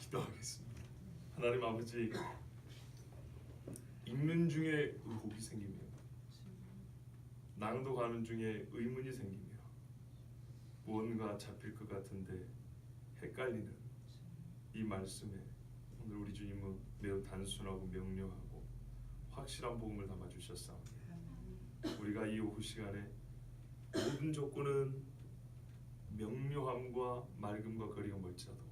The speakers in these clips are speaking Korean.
기도하겠습니다. 하나님 아버지, 읽는 중에 의혹이 생기며 낭독하는 중에 의문이 생기며 무언가 잡힐 것 같은데 헷갈리는 이 말씀에 오늘 우리 주님은 매우 단순하고 명료하고 확실한 복음을 담아주셨사오니 우리가 이 오후 시간에 모든 조건은 명료함과 맑음과 거리가 멀지라도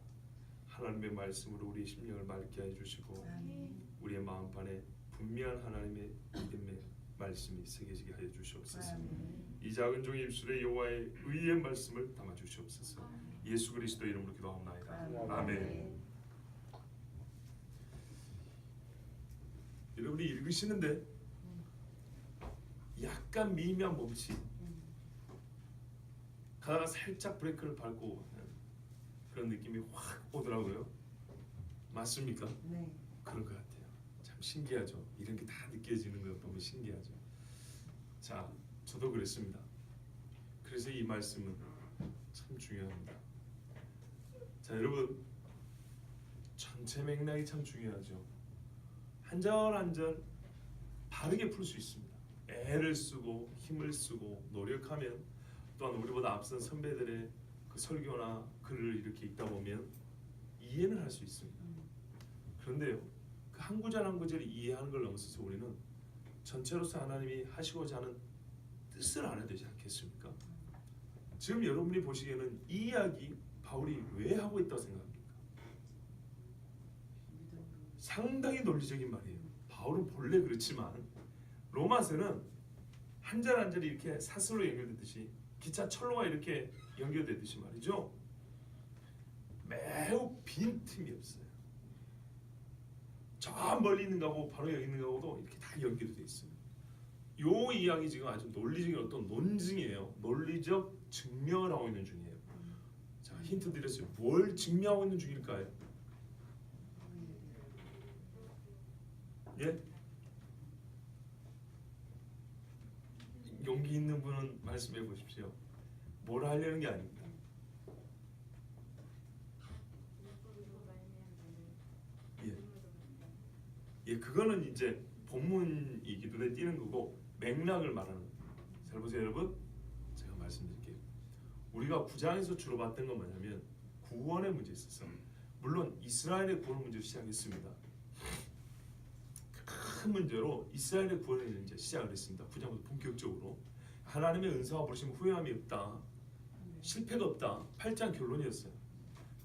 하나님의 말씀으로 우리의 심령을 맑게 해주시고 우리의 마음판에 분명한 하나님의 믿음의 말씀이 새겨지게 하여 주시옵소서. 이 작은 종의 입술에 여호와의 의의 말씀을 담아 주시옵소서. 예수 그리스도 이름으로 기도하옵나이다. 아멘. 여러분이 읽으시는데 약간 미미한 멈칫 가다가 살짝 브레이크를 밟고 그런 느낌이 확 오더라고요. 맞습니까? 네. 그런 것 같아요. 참 신기하죠. 이런 게 다 느껴지는 거 보면 신기하죠. 자, 저도 그랬습니다. 그래서 이 말씀은 참 중요합니다. 자, 여러분, 전체 맥락이 참 중요하죠. 한 절 한 절 바르게 풀 수 있습니다. 애를 쓰고 힘을 쓰고 노력하면, 또한 우리보다 앞선 선배들의 그 설교나 글을 이렇게 읽다 보면 이해는 할 수 있습니다. 그런데요, 그 한 구절 한 구절을 이해하는 걸 넘어서서 우리는 전체로서 하나님이 하시고자 하는 뜻을 알아야 되지 않겠습니까? 지금 여러분이 보시기에는 이 이야기 바울이 왜 하고 있다고 생각합니까? 상당히 논리적인 말이에요. 바울은 본래 그렇지만 로마서는 한 절 한 절이 이렇게 사슬로 연결되듯이 기차 철로가 이렇게 연결되듯이 말이죠. 매우 빈틈이 없어요. 저 멀리 있는 거하고 바로 여기 있는 거하고도 이렇게 다 연결이 되어 있어요. 요 이야기 지금 아주 논리적인 어떤 논증이에요. 논리적 증명을 하고 있는 중이에요. 자, 힌트 드렸어요. 뭘 증명하고 있는 중일까요? 예? 용기 있는 분은 말씀해 보십시오. 뭘 하려는 게 아닙니다. 예, 그거는 이제 본문이기 눈에 띄는 거고 맥락을 말하는 거예요. 잘 보세요, 여러분. 제가 말씀드릴게요. 우리가 9장에서 주로 봤던 건 뭐냐면 구원의 문제에 있어서, 물론 이스라엘의 구원 문제로 시작했습니다. 큰 문제로 이스라엘의 구원을 이제 시작을 했습니다. 9장부터 본격적으로 하나님의 은사와 부르심 후회함이 없다, 실패가 없다, 8장 결론이었어요.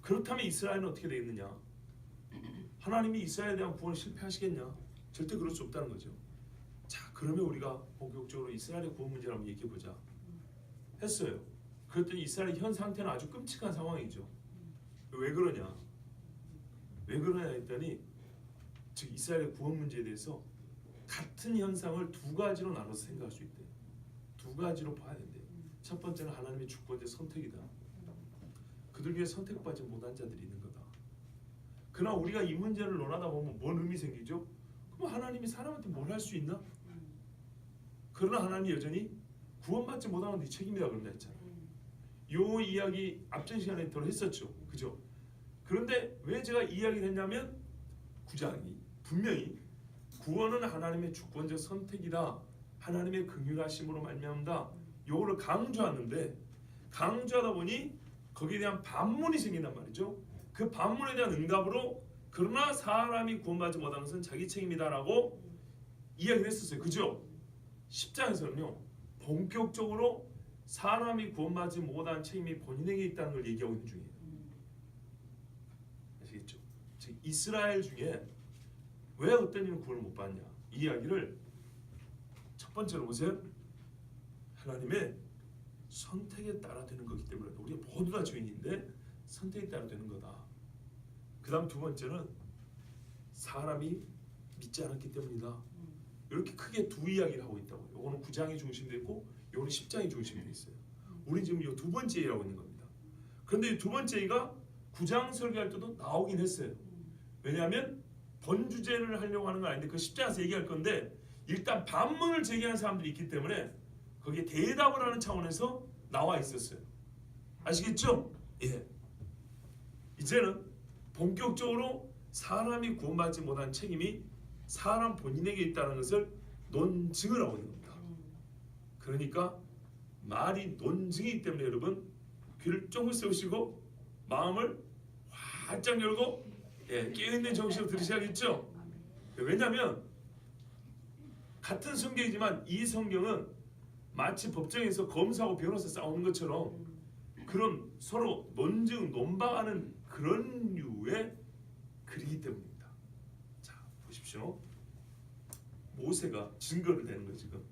그렇다면 이스라엘은 어떻게 되겠느냐? 하나님이 이스라엘에 대한 구원을 실패하시겠냐? 절대 그럴 수 없다는 거죠. 자, 그러면 우리가 본격적으로 이스라엘의 구원 문제를 한번 얘기해보자 했어요. 그랬더니 이스라엘의 현 상태는 아주 끔찍한 상황이죠. 왜 그러냐? 왜 그러냐 했더니, 즉 이스라엘의 구원 문제에 대해서 같은 현상을 두 가지로 나눠서 생각할 수 있대요. 두 가지로 봐야 된대요. 첫 번째는 하나님의 주권적 선택이다. 그들 중에 선택받지 못한 자들이 있는 거다. 그러나 우리가 이 문제를 논하다 보면 뭔 의미 생기죠? 그럼 하나님이 사람한테 뭘 할 수 있나? 그러나 하나님이 여전히 구원받지 못하면 네 책임이다 그런다 했잖아요. 요 이야기 앞전 시간에 덜 했었죠. 그죠? 그런데 왜 제가 이 이야기를 했냐면 9장이 분명히 구원은 하나님의 주권적 선택이다, 하나님의 긍휼하심으로 말미암다, 요거를 강조하는데, 강조하다 보니 거기에 대한 반문이 생긴단 말이죠. 그 반문에 대한 응답으로 그러나 사람이 구원받지 못하는 것은 자기 책임이다라고 이야기를 했었어요. 그죠? 10장에서는요 본격적으로 사람이 구원받지 못한 책임이 본인에게 있다는 걸 얘기하고 있는 중이에요. 아시겠죠? 즉 이스라엘 중에 왜 어떤 이는 구원을 못 받냐, 이 이야기를 첫 번째로 보세요. 하나님의 선택에 따라 되는 거기 때문에 우리 모두 다 죄인인데 선택에 따라 되는 거다. 그 다음 두 번째는 사람이 믿지 않았기 때문이다. 이렇게 크게 두 이야기를 하고 있다고요. 요거는 9장이 중심되어 있고 요거는 10장이 중심되어 있어요. 우리 지금 이 두 번째 얘기하고 있는 겁니다. 그런데 이 두 번째 얘기가 9장 설교할 때도 나오긴 했어요. 왜냐하면 본 주제를 하려고 하는 건 아닌데 그 10장에서 얘기할 건데, 일단 반문을 제기하는 사람들이 있기 때문에 거기에 대답을 하는 차원에서 나와 있었어요. 아시겠죠? 예. 이제는 본격적으로 사람이 구원받지 못한 책임이 사람 본인에게 있다는 것을 논증을 하고 있는 겁니다. 그러니까 말이 논증이기 때문에 여러분 귀를 쫑긋 세우시고 마음을 활짝 열고 깨어있는 정신으로 들으셔야겠죠. 왜냐하면 같은 성경이지만 이 성경은 마치 법정에서 검사하고 변호사 싸우는 것처럼 그런 서로 논증, 논방하는 그런 류의 글이기 때문입니다. 자, 보십시오. 모세가 증거를 대는 거예요. 지금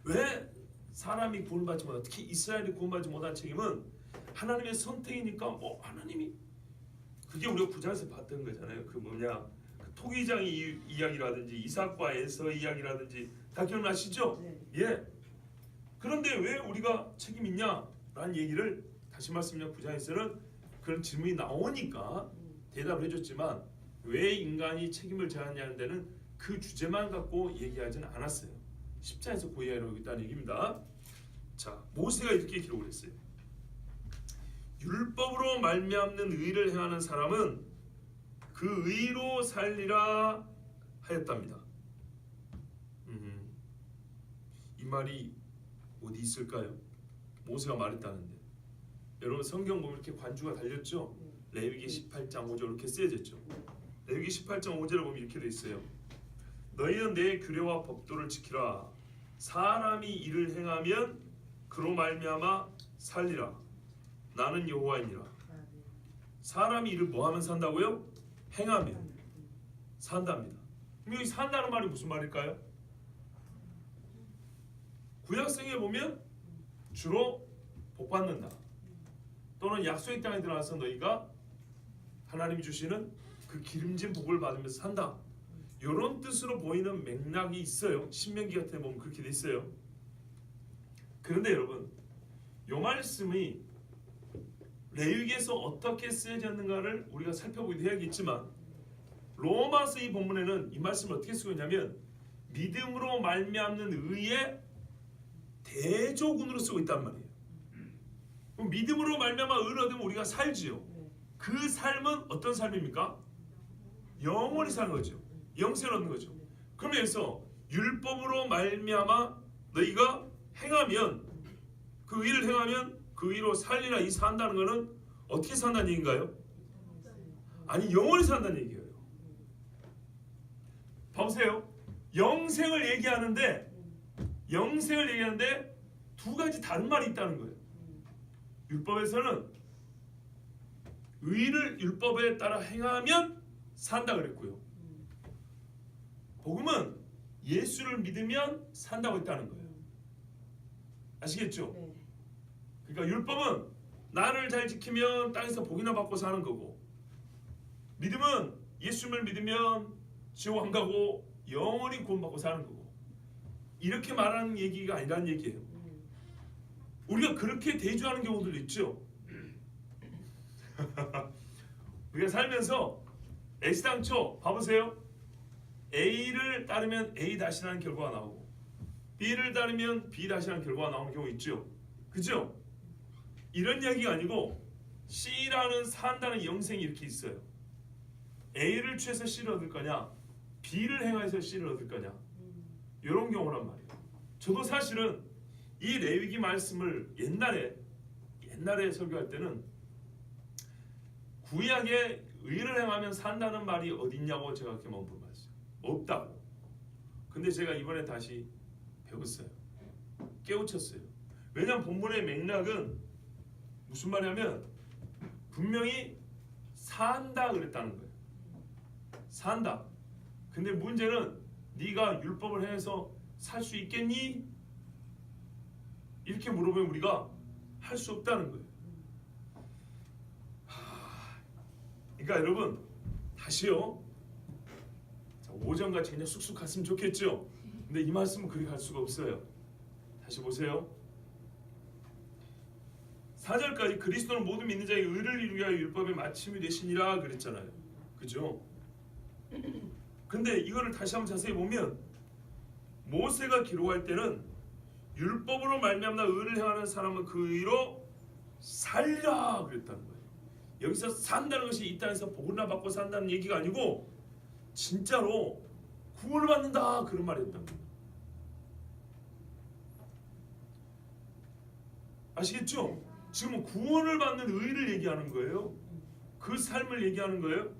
왜 사람이 구원받지 못한, 특히 이스라엘이 구원받지 못한 책임은 하나님의 선택이니까 하나님이, 그게 우리가 구장에서 봤던 거잖아요. 그 뭐냐, 그 토기장의 이야기라든지 이삭과 에서 이야기라든지 다 기억나시죠? 네. 예. 그런데 왜 우리가 책임 있냐라는 얘기를 다시 말씀드리면 구장에서는 그런 질문이 나오니까 대답을 해줬지만 왜 인간이 책임을 져야하냐는 데는 그 주제만 갖고 얘기하지는 않았어요. 10장에서 그 이야기를 하고 있다는 얘기입니다. 자, 모세가 이렇게 기록을 했어요. 율법으로 말미암는 의를 행하는 사람은 그 의로 살리라 하였답니다. 이 말이 어디 있을까요? 모세가 말했다는데. 여러분 성경 보면 이렇게 관주가 달렸죠? 레위기 18장 5절 이렇게 쓰여졌죠. 레위기 18장 5절을 보면 이렇게 돼 있어요. 너희는 내 규례와 법도를 지키라. 사람이 이를 행하면 그로 말미암아 살리라. 나는 여호와이니라. 사람이 이를 뭐하면 산다고요? 행하면 산답니다. 그럼 여기 산다는 말이 무슨 말일까요? 구약성에 보면 주로 복받는다, 또는 약속의 땅에 들어가서 너희가 하나님이 주시는 그 기름진 복을 받으면서 산다, 이런 뜻으로 보이는 맥락이 있어요. 신명기 같은 데 보면 그렇게 돼 있어요. 그런데 여러분, 이 말씀이 레위기에서 어떻게 쓰여졌는가를 우리가 살펴보기도 해야겠지만, 로마서 이 본문에는 이 말씀을 어떻게 쓰고 있냐면 믿음으로 말미암는 의의 대조군으로 쓰고 있단 말이에요. 그럼 믿음으로 말미암아 의를 얻으면 우리가 살지요. 그 삶은 어떤 삶입니까? 영원히 사는 거죠. 영생을 얻는 거죠. 그러면서 율법으로 말미암아 너희가 행하면, 그 의를 행하면 그 의로 살리라, 이 산다는 것은 어떻게 산다는 얘기인가요? 아니, 영원히 산다는 얘기예요. 봐보세요. 영생을 얘기하는데 두 가지 다른 말이 있다는 거예요. 율법에서는 의를 율법에 따라 행하면 산다 그랬고요. 복음은 예수를 믿으면 산다고 했다는 거예요. 아시겠죠? 네. 그러니까 율법은 나를 잘 지키면 땅에서 복이나 받고 사는 거고, 믿음은 예수를 믿으면 지옥 안 가고 영원히 구원받고 사는 거고, 이렇게 말하는 얘기가 아니라는 얘기예요. 우리가 그렇게 대조하는 경우도 있죠. 우리가 살면서 애시당초 봐보세요. A를 따르면 A 다시라는 결과가 나오고 B를 따르면 B 다시라는 결과가 나오는 경우 있죠. 그죠? 이런 얘기가 아니고 C라는 산다는 영생이 이렇게 있어요. A를 취해서 C를 얻을 거냐, B를 행해서 C를 얻을 거냐, 이런 경우란 말이에요. 저도 사실은 이 레위기 말씀을 옛날에 설교할 때는 구약에 의를 행하면 산다는 말이 어딨냐고 제가 이렇게 물어봤어요. 없다고. 근데 제가 이번에 다시 배웠어요. 깨우쳤어요. 왜냐하면 본문의 맥락은 무슨 말이냐면 분명히 산다 그랬다는 거예요. 산다. 근데 문제는 네가 율법을 행해서 살 수 있겠니? 이렇게 물어보면 우리가 할 수 없다는 거예요. 그러니까 여러분 다시요. 5장같이 그냥 쑥쑥 갔으면 좋겠죠. 근데 이 말씀은 그리 갈 수가 없어요. 다시 보세요. 4절까지 그리스도는 모든 믿는 자의 의를 이루기 위하여 율법의 마침이 되시니라 그랬잖아요. 그죠? 근데 이거를 다시 한번 자세히 보면 모세가 기록할 때는 율법으로 말미암아 의를 행하는 사람은 그 의로 살리라 그랬다는 거예요. 여기서 산다는 것이 이 땅에서 복을 받고 산다는 얘기가 아니고 진짜로 구원을 받는다 그런 말이었답니다. 아시겠죠? 지금 구원을 받는 의를 얘기하는 거예요. 그 삶을 얘기하는 거예요.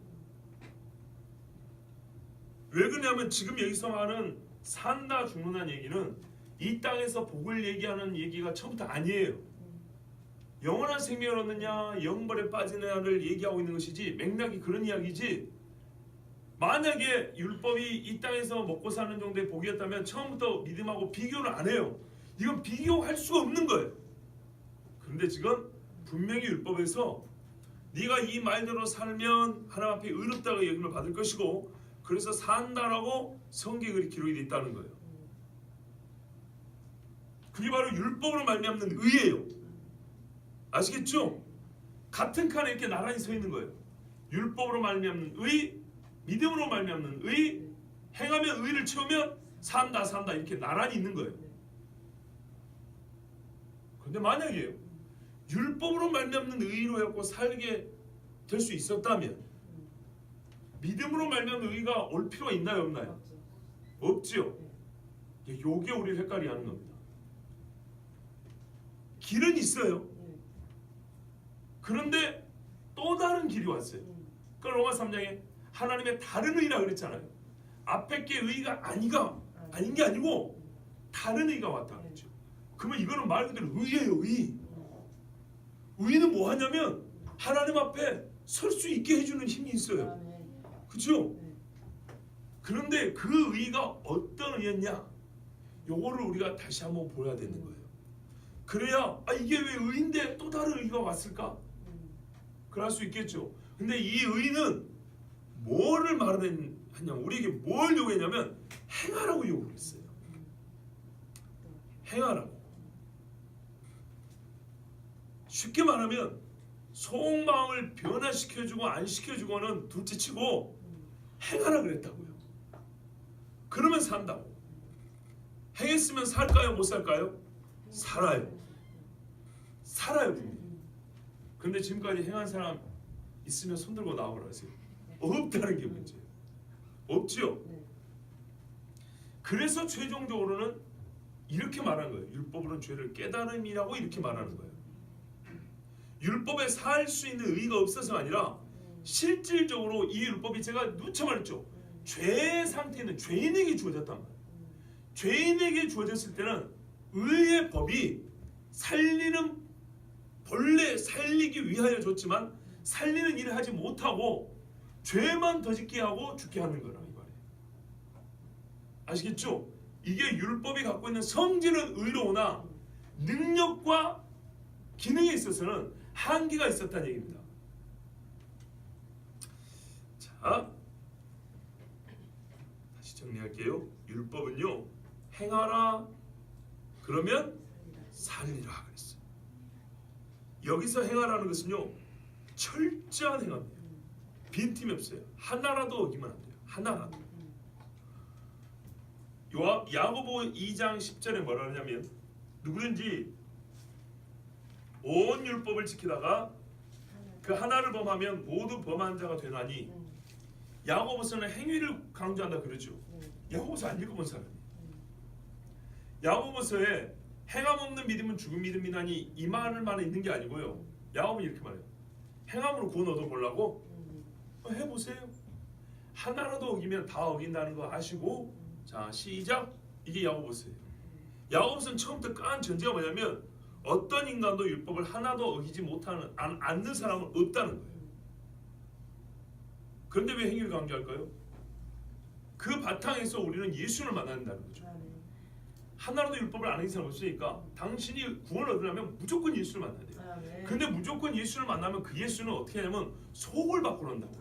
왜 그러냐면 지금 여기서 말하는 산다 죽는다는 얘기는 이 땅에서 복을 얘기하는 얘기가 처음부터 아니에요. 영원한 생명을 얻느냐 영벌에 빠지느냐를 얘기하고 있는 것이지 맥락이 그런 이야기지. 만약에 율법이 이 땅에서 먹고 사는 정도의 복이었다면 처음부터 믿음하고 비교를 안 해요. 이건 비교할 수가 없는 거예요. 그런데 지금 분명히 율법에서 네가 이 말대로 살면 하나님 앞에 의롭다고 여김을 받을 것이고 그래서 산다라고 성경에 기록이 되어 있다는 거예요. 그게 바로 율법으로 말미암는 의예요. 아시겠죠? 같은 칸에 이렇게 나란히 서 있는 거예요. 율법으로 말미암는 의, 믿음으로 말미암는 의, 행하면 의를 채우면 산다 이렇게 나란히 있는 거예요. 그런데 만약에요 율법으로 말미암는 의로 해갖고 살게 될 수 있었다면 믿음으로 말미암는 의가 올 필요가 있나요 없나요? 없지요. 요게 우리를 헷갈리게 하는 겁니다. 길은 있어요. 그런데 또 다른 길이 왔어요. 그 로마 3장에 하나님의 다른 의라 그랬잖아요. 앞에 게 의가 아닌 게 아니고 다른 의가 왔다 그랬죠. 그러면 이거는 말 그대로 의예요. 의. 의는 뭐 하냐면 하나님 앞에 설 수 있게 해주는 힘이 있어요. 그렇죠? 그런데 그 의가 어떤 의였냐? 요거를 우리가 다시 한번 보여야 되는 거예요. 그래야 이게 왜 의인데 또 다른 의가 왔을까? 그럴 수 있겠죠. 근데 이 의는 뭐를 말하냐면 우리에게 뭘 요구했냐면 행하라고 요구했어요. 행하라고. 쉽게 말하면 속마음을 변화시켜주고 안 시켜주고는 둘째치고 행하라 그랬다고요. 그러면 산다고. 행했으면 살까요? 못 살까요? 살아요. 살아요 분명히. 그런데 지금까지 행한 사람 있으면 손들고 나오라 하세요. 없다는 게 문제예요. 없지요. 그래서 최종적으로는 이렇게 말하는 거예요. 율법으로는 죄를 깨달음이라고 이렇게 말하는 거예요. 율법에 살 수 있는 의가 없어서가 아니라 실질적으로 이 율법이 제가 누차 말했죠. 죄의 상태는 죄인에게 주어졌단 말이에요. 죄인에게 주어졌을 때는 의의 법이 살리는 본래 살리기 위하여 줬지만 살리는 일을 하지 못하고 죄만 더 짓게 하고 죽게 하는 거라 이 말이에요. 아시겠죠? 이게 율법이 갖고 있는 성질은 의로우나 능력과 기능에 있어서는 한계가 있었다는 얘기입니다. 자, 다시 정리할게요. 율법은요 행하라 그러면 살리라 그랬어요. 여기서 행하라는 것은요 철저한 행함이에요. 빈틈이 없어요. 하나라도 어기면 안 돼요. 하나라도. 야고보 2장 10절에 뭐라 하냐면 누구든지 온 율법을 지키다가 그 하나를 범하면 모두 범한 자가 되나니. 야고보서는 행위를 강조한다 그러죠. 야고보서 안 읽어본 사람이. 야고보서에 행함 없는 믿음은 죽은 믿음이나니 이 말만 있는 게 아니고요. 야고보는 이렇게 말해요. 행함으로 구원 얻어보려고 해보세요. 하나라도 어기면 다 어긴다는 거 아시고 자 시작. 이게 야고보서예요. 야고보서는 처음부터 깐 전제가 뭐냐면 어떤 인간도 율법을 하나도 어기지 못하는 않는 사람은 없다는 거예요. 그런데 왜 행위를 강조할까요? 그 바탕에서 우리는 예수를 만난다는 거죠. 하나라도 율법을 안 하는 사람 없으니까 당신이 구원을 얻으려면 무조건 예수를 만나야 돼요. 근데 무조건 예수를 만나면 그 예수는 어떻게 하냐면 속을 바꾸는다고.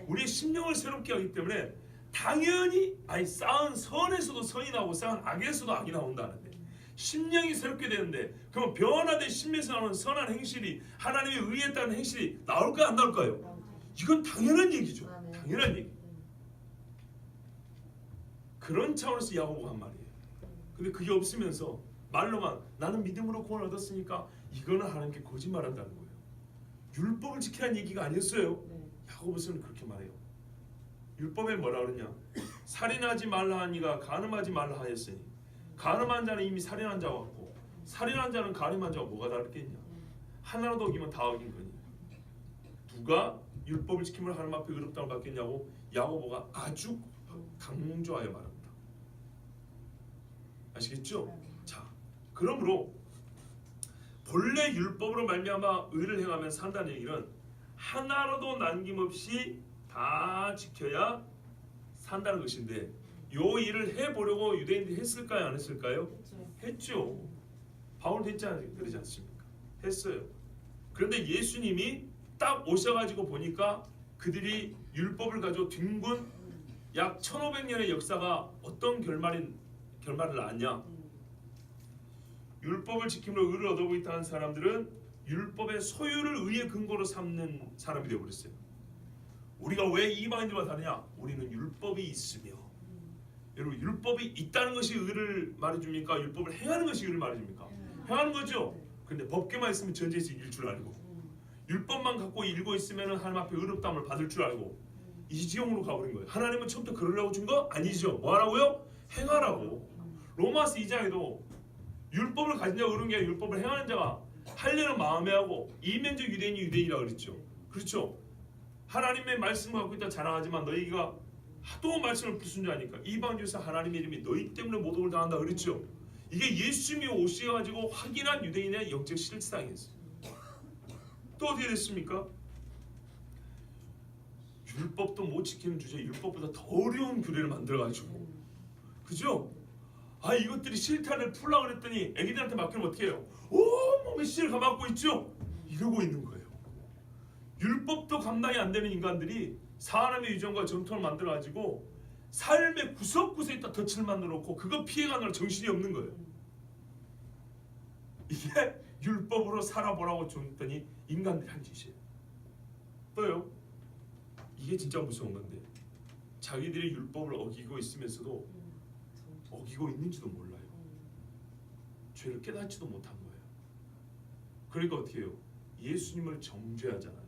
우리의 심령을 새롭게 하기 때문에 당연히 쌓은 선에서도 선이 나오고 쌓은 악에서도 악이 나온다는데 심령이 새롭게 되는데 그럼 변화된 심령에서 나오는 선한 행실이 하나님의 의에 따른 행실이 나올까 안 나올까요? 이건 당연한 얘기죠. 당연한 얘기. 그런 차원에서 야고보가 한 말이에요. 근데 그게 없으면서 말로만 나는 믿음으로 구원을 얻었으니까 이거는 하나님께 거짓말한다는 거예요. 율법을 지키라는 얘기가 아니었어요. 야고보서는 그렇게 말해요. 율법에 뭐라 그러냐? 살인하지 말라 하니가 간음하지 말라 하였으니 간음한 자는 이미 살인한 자와 같고 살인한 자는 간음한 자와 뭐가 다르겠냐? 하나라도 어기면 다 어긴 거니. 누가 율법을 지킴을 하나님 앞에 의롭다고 받겠냐고 야고보가 아주 강조하여 말합니다. 아시겠죠? 자, 그러므로 본래 율법으로 말미암아 의를 행하면 산다는 얘기는 하나라도 남김없이 다 지켜야 산다는 것인데, 요 일을 해보려고 유대인들이 했을까요? 안 했을까요? 했죠. 바울도 했지 그러지 않습니까? 했어요. 그런데 예수님이 딱 오셔가지고 보니까 그들이 율법을 가지고 뒹군 약 1500년의 역사가 어떤 결말을 낳았냐? 율법을 지킴으로 의를 얻어보고 있다는 사람들은 율법의 소유를 의의 근거로 삼는 사람이 되어버렸어요. 우리가 왜 이방인들과 다르냐? 우리는 율법이 있으며. 여러분, 율법이 있다는 것이 의를 말해줍니까? 율법을 행하는 것이 의를 말해줍니까? 행하는 거죠. 근데 법계만 있으면 전제에서 이길 줄 알고, 율법만 갖고 일고 있으면 하나님 앞에 의롭다함을 받을 줄 알고 이 지형으로 가버린 거예요. 하나님은 처음부터 그러려고 준 거 아니죠. 뭐 하라고요? 행하라고. 로마서 2장에도 율법을 가진 자가 의로운 게 아니라 율법을 행하는 자가 하려는 마음에 하고 이면적 유대인이 유대인이라고 그랬죠. 그렇죠. 하나님의 말씀을 갖고 있다 자랑하지만 너희가 하도 말씀을 불순종하니까 이방주에서 하나님의 이름이 너희 때문에 모독을 당한다 그랬죠. 이게 예수님이 오셔가지고 확인한 유대인의 영적 실상이었어요. 또 어떻게 됐습니까? 율법도 못 지키는 주제에 율법보다 더 어려운 규례를 만들어가지고, 그죠? 아, 이것들이 실탄을 풀라고 그랬더니 애기들한테 맡기면 어떻게 해요? 온몸에 씨를 감았고 있죠? 이러고 있는 거예요. 율법도 감당이 안 되는 인간들이 사람의 유전과 전통을 만들어가지고 삶의 구석구석에다 덫을 만들어 놓고 그거 피해가느라 정신이 없는 거예요. 이게 율법으로 살아보라고 줬더니 인간들이 한 짓이에요. 또요, 이게 진짜 무서운 건데 자기들이 율법을 어기고 있으면서도 어기고 있는지도 몰라요. 죄를 깨닫지도 못한 거예요. 그러니까 어떻게 해요? 예수님을 정죄하잖아요.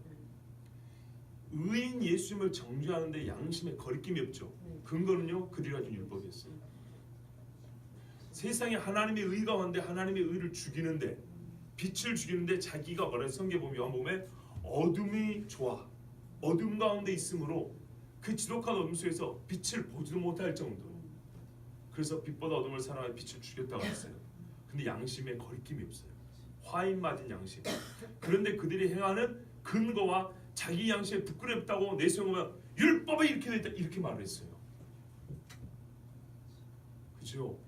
의인 예수님을 정죄하는데 양심에 거리낌이 없죠. 근거는요, 그들이 가진 율법이었어요. 세상에 하나님의 의가 왔는데 하나님의 의를 죽이는데, 빛을 죽이는데 자기가 뭐라 성경에 보면 요한복음에 어둠이 좋아, 어둠 가운데 있으므로 그 지독한 어둠 속에서 빛을 보지도 못할 정도. 그래서 빛보다 어둠을 사랑하여 빛을 죽였다고 했어요. 근데 양심에 거리낌이 없어요. 화인 맞은 양심. 그런데 그들이 행하는 근거와 자기 양심에 부끄럽다고 내세우면 율법에 이렇게 돼 있다 이렇게 말을 했어요. 그죠?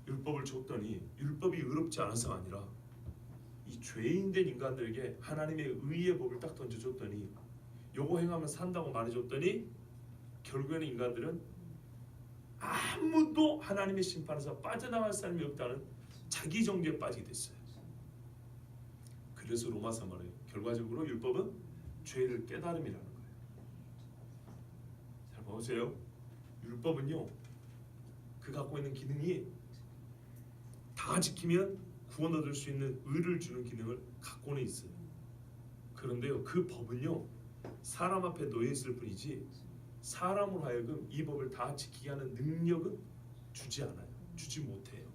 율법을 줬더니 율법이 의롭지 않아서가 아니라 이 죄인된 인간들에게 하나님의 의의 법을 딱 던져줬더니 요거 행하면 산다고 말해줬더니 결국에는 인간들은 아무도 하나님의 심판에서 빠져나갈 사람이 없다는 자기 정죄에 빠지게 됐어요. 그래서 로마서 말해요. 결과적으로 율법은 죄를 깨달음이라는 거예요. 잘 보세요. 율법은요, 그 갖고 있는 기능이 다 지키면 구원 얻을 수 있는 의를 주는 기능을 갖고는 있어요. 그런데요, 그 법은요 사람 앞에 놓여 있을 뿐이지 사람으로 하여금 이 법을 다 지키게 하는 능력은 주지 않아요. 주지 못해요.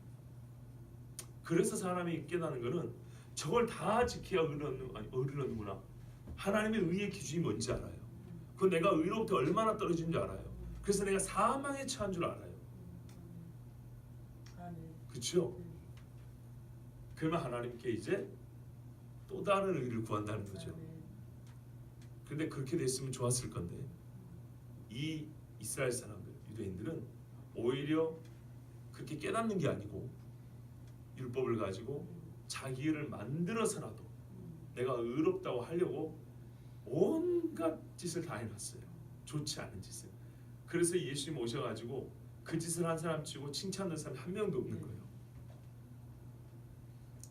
그래서 사람이 깨닫는 거는 저걸 다 지켜야 의를 얻는구나. 하나님의 의의 기준이 뭔지 알아요. 그건 내가 의로부터 얼마나 떨어진 줄 알아요. 그래서 내가 사망에 처한 줄 알아요. 그렇죠? 그러면 하나님께 이제 또 다른 의를 구한다는 거죠. 근데 그렇게 됐으면 좋았을 건데 이 이스라엘 사람들, 유대인들은 오히려 그렇게 깨닫는 게 아니고 율법을 가지고 자기 의를 만들어서라도 내가 의롭다고 하려고 온갖 짓을 다 해놨어요. 좋지 않은 짓을. 그래서 예수님 오셔가지고 그 짓을 한 사람 치고 칭찬하는 사람이 한 명도 없는 거예요.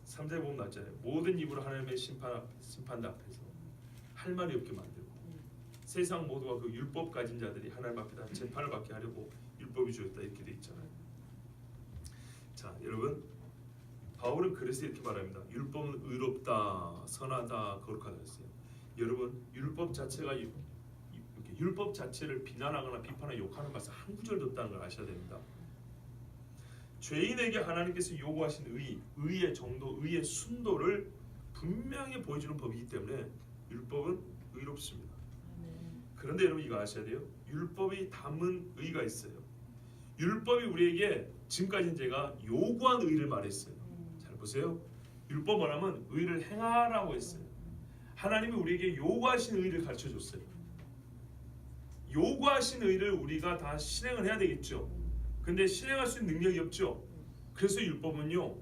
3절에 보면 나왔잖아요. 모든 입으로 하나님의 심판대 앞에서 할 말이 없게 만들고 세상 모두가 그 율법 가진 자들이 하나님 앞에다 재판을 받게 하려고 율법이 주었다 이렇게 돼 있잖아요. 자, 여러분, 바울은 그래서 이렇게 말합니다. 율법은 의롭다, 선하다, 거룩하다 했어요. 여러분, 율법 자체가 이렇게 율법 자체를 비난하거나 비판하거나 욕하는 말씀 한 구절도 없다는 걸 아셔야 됩니다. 죄인에게 하나님께서 요구하신 의의 정도, 의의 순도를 분명히 보여주는 법이기 때문에 율법은 의롭습니다. 그런데 여러분 이거 아셔야 돼요. 율법이 담은 의가 있어요. 율법이 우리에게 지금까지 제가 요구한 의를 말했어요. 잘 보세요. 율법 뭐라면 의를 행하라고 했어요. 하나님이 우리에게 요구하신 의를 가르쳐줬어요. 요구하신 의를 우리가 다 실행을 해야 되겠죠. 근데 실행할 수 있는 능력이 없죠. 그래서 율법은요,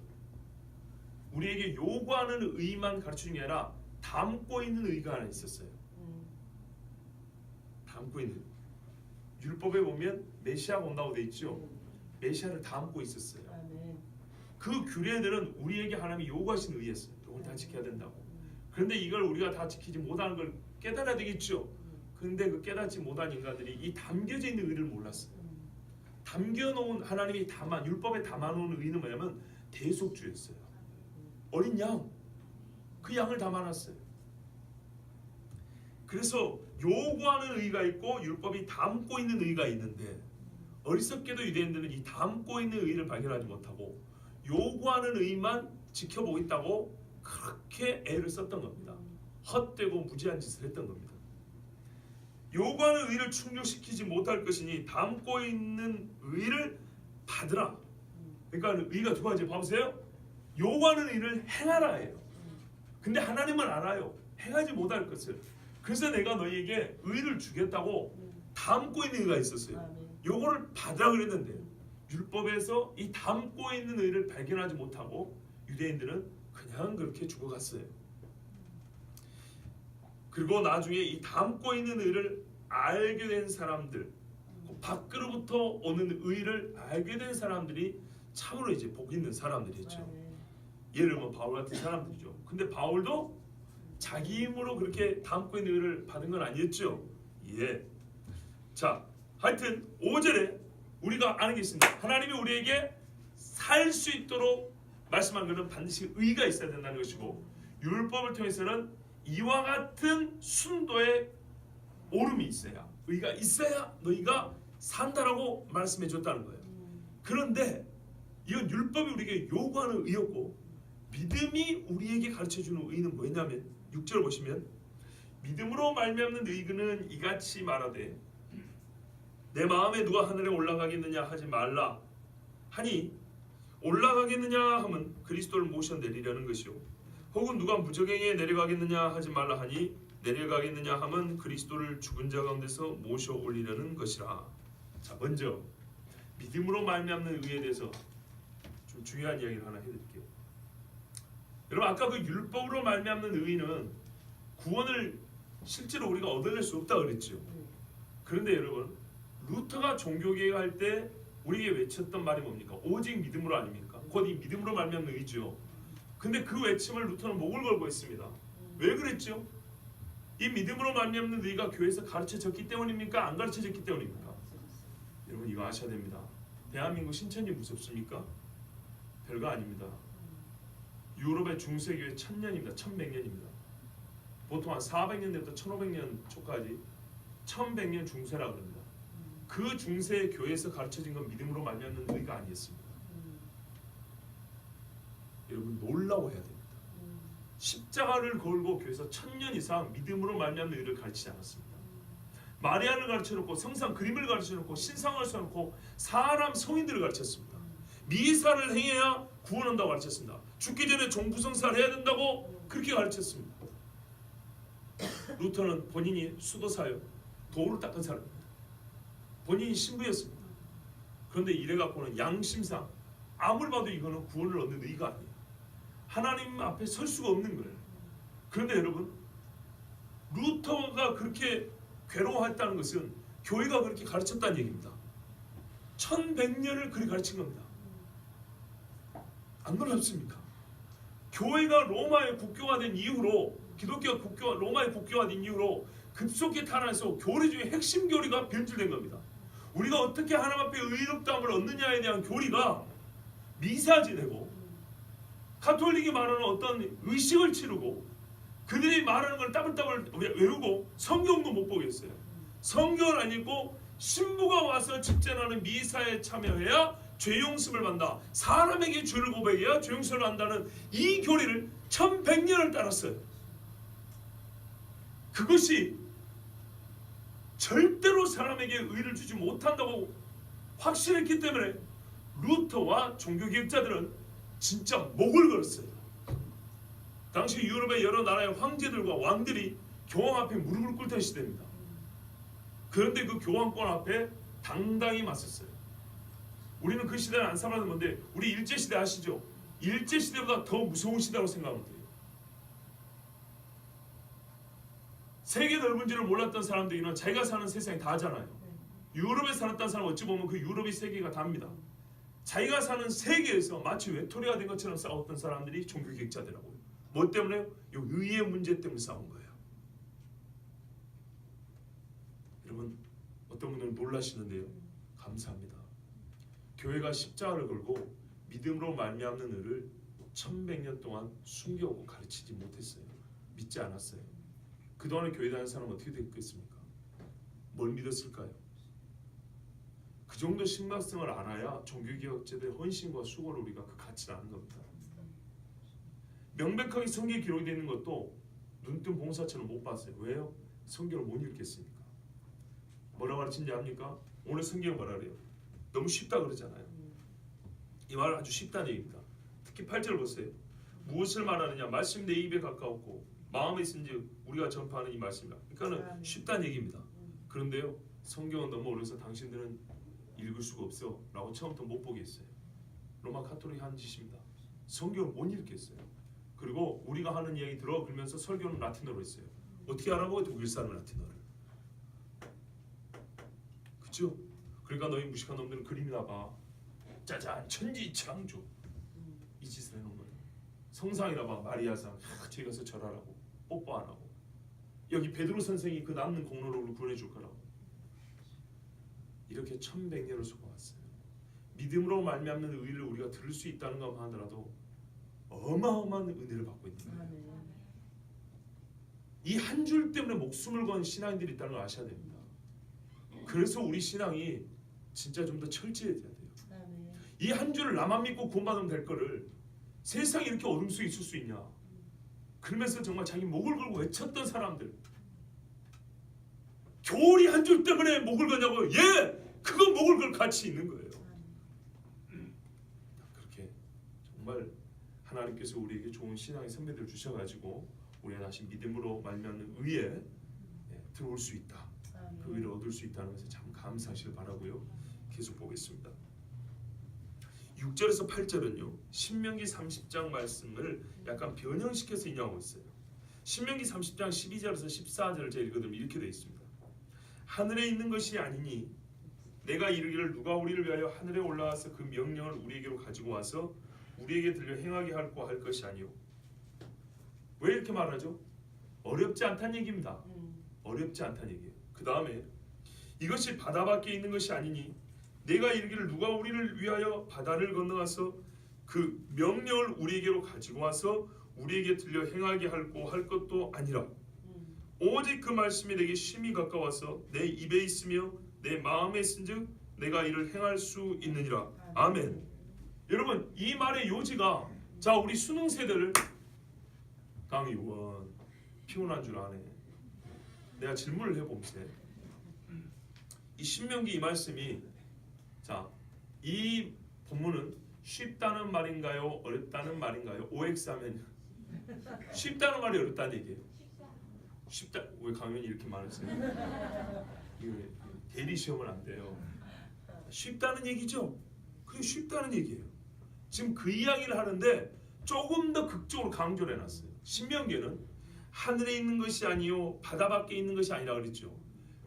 우리에게 요구하는 의만 가르치는 게 아니라 담고 있는 의가 하나 있었어요. 담고 있는, 율법에 보면 메시아가 온다고 돼 있죠. 메시아를 담고 있었어요. 그 규례들은 우리에게 하나님이 요구하신 의였어요. 이걸 다 지켜야 된다고. 그런데 이걸 우리가 다 지키지 못하는 걸 깨달아야 되겠죠. 근데 그 깨닫지 못한 인간들이 이 담겨져 있는 의를 몰랐어요. 담겨놓은, 하나님이 율법에 담아놓은 의는 뭐냐면 대속주였어요. 어린 양, 그 양을 담아놨어요. 그래서 요구하는 의가 있고 율법이 담고 있는 의가 있는데, 어리석게도 유대인들은 이 담고 있는 의를 발견하지 못하고 요구하는 의만 지켜보고 있다고 그렇게 애를 썼던 겁니다. 헛되고 무지한 짓을 했던 겁니다. 요구하는 의를 충족시키지 못할 것이니 담고 있는 의를 받으라. 그러니까 의가 두 가지. 봐보세요. 요구하는 의를 행하라예요. 근데 하나님은 알아요. 행하지 못할 것을. 그래서 내가 너희에게 의를 주겠다고 담고 있는 의가 있었어요. 요거를 받으라 그랬는데 율법에서 이 담고 있는 의를 발견하지 못하고 유대인들은 그냥 그렇게 죽어갔어요. 그리고 나중에 이 담고 있는 의를 알게 된 사람들, 밖으로부터 오는 의를 알게 된 사람들이 참으로 이제 복 있는 사람들이죠. 예를 들면 바울 같은 사람들이죠. 근데 바울도 자기 힘으로 그렇게 담고 있는 의를 받은 건 아니었죠. 예. 자, 하여튼 5절에 우리가 아는 게 있습니다. 하나님이 우리에게 살 수 있도록 말씀한 것은 반드시 의가 있어야 된다는 것이고, 율법을 통해서는 이와 같은 순도의 오름이 있어야, 의가 있어야 너희가 산다라고 말씀해 줬다는 거예요. 그런데 이건 율법이 우리에게 요구하는 의였고, 믿음이 우리에게 가르쳐주는 의는 뭐였냐면 6절 보시면, 믿음으로 말미암는 의는 이같이 말하되 내 마음에 누가 하늘에 올라가겠느냐 하지 말라 하니, 올라가겠느냐 하면 그리스도를 모셔 내리려는 것이요, 혹은 누가 무저갱에 내려가겠느냐 하지 말라 하니 내려가겠느냐 하면 그리스도를 죽은 자 가운데서 모셔 올리려는 것이라. 자, 먼저 믿음으로 말미암는 의에 대해서 좀 중요한 이야기를 하나 해드릴게요. 여러분, 아까 그 율법으로 말미암는 의는 구원을 실제로 우리가 얻어낼 수 없다 그랬죠. 그런데 여러분, 루터가 종교개혁 할 때 우리에게 외쳤던 말이 뭡니까? 오직 믿음으로 아닙니까? 곧 이 믿음으로 말미암는 의죠. 근데 그 외침을 루터는 목을 걸고 했습니다. 왜 그랬죠? 이 믿음으로 말미암는 의가 교회에서 가르쳐졌기 때문입니까? 안 가르쳐졌기 때문입니까? 여러분, 이거 아셔야 됩니다. 대한민국 신천지 무섭습니까? 별거 아닙니다. 유럽의 중세교회 1000년입니다. 1100년입니다. 보통 한 400년대부터 1500년 초까지 1100년 중세라고 합니다. 그 중세의 교회에서 가르쳐진 건 믿음으로 말미암는 의가 아니었습니다. 여러분, 놀라워해야 됩니다. 십자가를 걸고 교회에서 1000년 이상 믿음으로 말미암는 의를 가르치지 않았습니다. 마리아를 가르쳐놓고 성상 그림을 가르쳐놓고 신상을 써놓고 사람 성인들을 가르쳤습니다. 미사를 행해야 구원한다고 가르쳤습니다. 죽기 전에 종부성사를 해야 된다고 그렇게 가르쳤습니다. 루터는 본인이 수도사요, 도를 닦은 사람입니다. 본인이 신부였습니다. 그런데 이래갖고는 양심상 아무리 봐도 이거는 구원을 얻는 의가 아니에요. 하나님 앞에 설 수가 없는 거예요. 그런데 여러분, 루터가 그렇게 괴로워했다는 것은 교회가 그렇게 가르쳤다는 얘기입니다. 1100년을 그렇게 가르친 겁니다. 안 놀랍습니까? 교회가 로마의 국교화된 이후로, 기독교가 로마의 국교화된 이후로 급속히 타락해서 교리 중에 핵심 교리가 변질된 겁니다. 우리가 어떻게 하나님 앞에 의롭다함을 얻느냐에 대한 교리가 미사 지내고, 가톨릭이 말하는 어떤 의식을 치르고 그들이 말하는 걸 따블따블 외우고 성경도 못 보겠어요. 성경을 안 읽고 신부가 와서 집전하는 미사에 참여해야 죄 용서를 받는다. 사람에게 죄를 고백해야 죄 용서를 받는다는 이 교리를 1100년을 따랐어요. 그것이 절대로 사람에게 의를 주지 못한다고 확신했기 때문에 루터와 종교개혁자들은 진짜 목을 걸었어요. 당시 유럽의 여러 나라의 황제들과 왕들이 교황 앞에 무릎을 꿇던 시대입니다. 그런데 그 교황권 앞에 당당히 맞섰어요. 우리는 그 시대를 안 살아봤는데 우리 일제시대 아시죠? 일제시대보다 더 무서운 시대라고 생각하면 돼요. 세계 넓은지를 몰랐던 사람들이는 자기가 사는 세상이 다잖아요. 유럽에 살았다는 사람 어찌 보면 그 유럽이 세계가 답니다. 자기가 사는 세계에서 마치 외톨이가 된 것처럼 싸웠던 사람들이 종교개혁자들이라고요. 뭐 때문에요? 이 의의 문제 때문에 싸운 거예요. 여러분 어떤 분들은 놀라시는데요. 감사합니다. 교회가 십자가를 걸고 믿음으로 말미암는 의를 1100년 동안 숨겨오고 가르치지 못했어요. 믿지 않았어요. 그동안에 교회 다니는 사람은 어떻게 됐겠습니까? 뭘 믿었을까요? 그 정도 신박성을 알아야 종교개혁자들의 헌신과 수고를 우리가 그 가치를 아는 겁니다. 명백하게 성경에 기록이 되어 있는 것도 눈뜬 봉사처럼 못 봤어요. 왜요? 성경을 못 읽겠으니까. 뭐라고 가르치는지 압니까? 오늘 성경은 뭐라 그래요? 너무 쉽다 그러잖아요. 이 말은 아주 쉽다는 얘기입니다. 특히 8절 보세요. 무엇을 말하느냐? 말씀 내 입에 가까웠고 마음에 있은지 우리가 전파하는 이 말씀이다. 그러니까는 쉽다는 얘기입니다. 그런데요, 성경은 너무 어려서 당신들은 읽을 수가 없어 라고 처음부터 못 보겠어요. 로마 가톨릭이 한 짓입니다. 성경을 못 읽겠어요. 그리고 우리가 하는 이야기 들어 그러면서 설교는 라틴어로 했어요. 어떻게 알아보고 독일 사람 라틴어를. 그죠? 그러니까 너희 무식한 놈들은 그림이나 봐. 짜잔 천지창조 이 짓을 해놓은 거예요. 성상이나 봐. 마리아상 저기 가서 절하라고. 뽀뽀 안 하고. 여기 베드로 선생이 그 남는 공로를 구원해줄 거라고. 이렇게 1100년을 속아왔어요. 믿음으로 말미암는 의를 우리가 들을 수 있다는 것만 하더라도 어마어마한 은혜를 받고 있는 거예요. 이 한 줄 때문에 목숨을 건 신앙인들이 있다는 걸 아셔야 됩니다. 그래서 우리 신앙이 진짜 좀 더 철저해져야 돼요. 이 한 줄을 나만 믿고 구원받으면 될 거를 세상에 이렇게 어둠 속에 있을 수 있냐. 그러면서 정말 자기 목을 걸고 외쳤던 사람들, 교리 한 줄 때문에 목을 거냐고. 예! 그건 목을 걸 가치 있는 거예요. 그렇게 정말 하나님께서 우리에게 좋은 신앙의 선배들을 주셔가지고 우리가 다시 믿음으로 말미암는 의에 들어올 수 있다. 그 의를 얻을 수 있다는 것에 참 감사하시길 바라고요. 계속 보겠습니다. 6절에서 8절은요. 신명기 30장 말씀을 약간 변형시켜서 인용하고 있어요. 신명기 30장 12절에서 14절을 제가 읽어드리면 이렇게 되어 있습니다. 하늘에 있는 것이 아니니 내가 이르기를 누가 우리를 위하여 하늘에 올라와서 그 명령을 우리에게로 가지고 와서 우리에게 들려 행하게 할고 할 것이 아니오. 왜 이렇게 말하죠? 어렵지 않다는 얘기입니다. 어렵지 않다는 얘기예요. 그 다음에 이것이 바다 밖에 있는 것이 아니니 내가 이르기를 누가 우리를 위하여 바다를 건너가서 그 명령을 우리에게로 가지고 와서 우리에게 들려 행하게 할고 할 것도 아니라 오직 그 말씀이 내게 심히 가까워서 내 입에 있으며 내 마음에 있은즉 내가 이를 행할 수 있느니라. 아멘. 여러분 이 말의 요지가 자 우리 수능 세대를 강의원 피곤한 줄 아네. 내가 질문을 해봄세. 이 신명기 이 말씀이 자 이 본문은 쉽다는 말인가요? 어렵다는 말인가요? OX 하면 쉽다는 말이 어렵다는 얘기예요. 쉽다. 왜 강연이 이렇게 많으세요? 대리 시험은 안 돼요. 쉽다는 얘기죠. 그게 쉽다는 얘기예요. 지금 그 이야기를 하는데 조금 더 극적으로 강조를 해놨어요. 신명기는 하늘에 있는 것이 아니요 바다 밖에 있는 것이 아니라 그랬죠.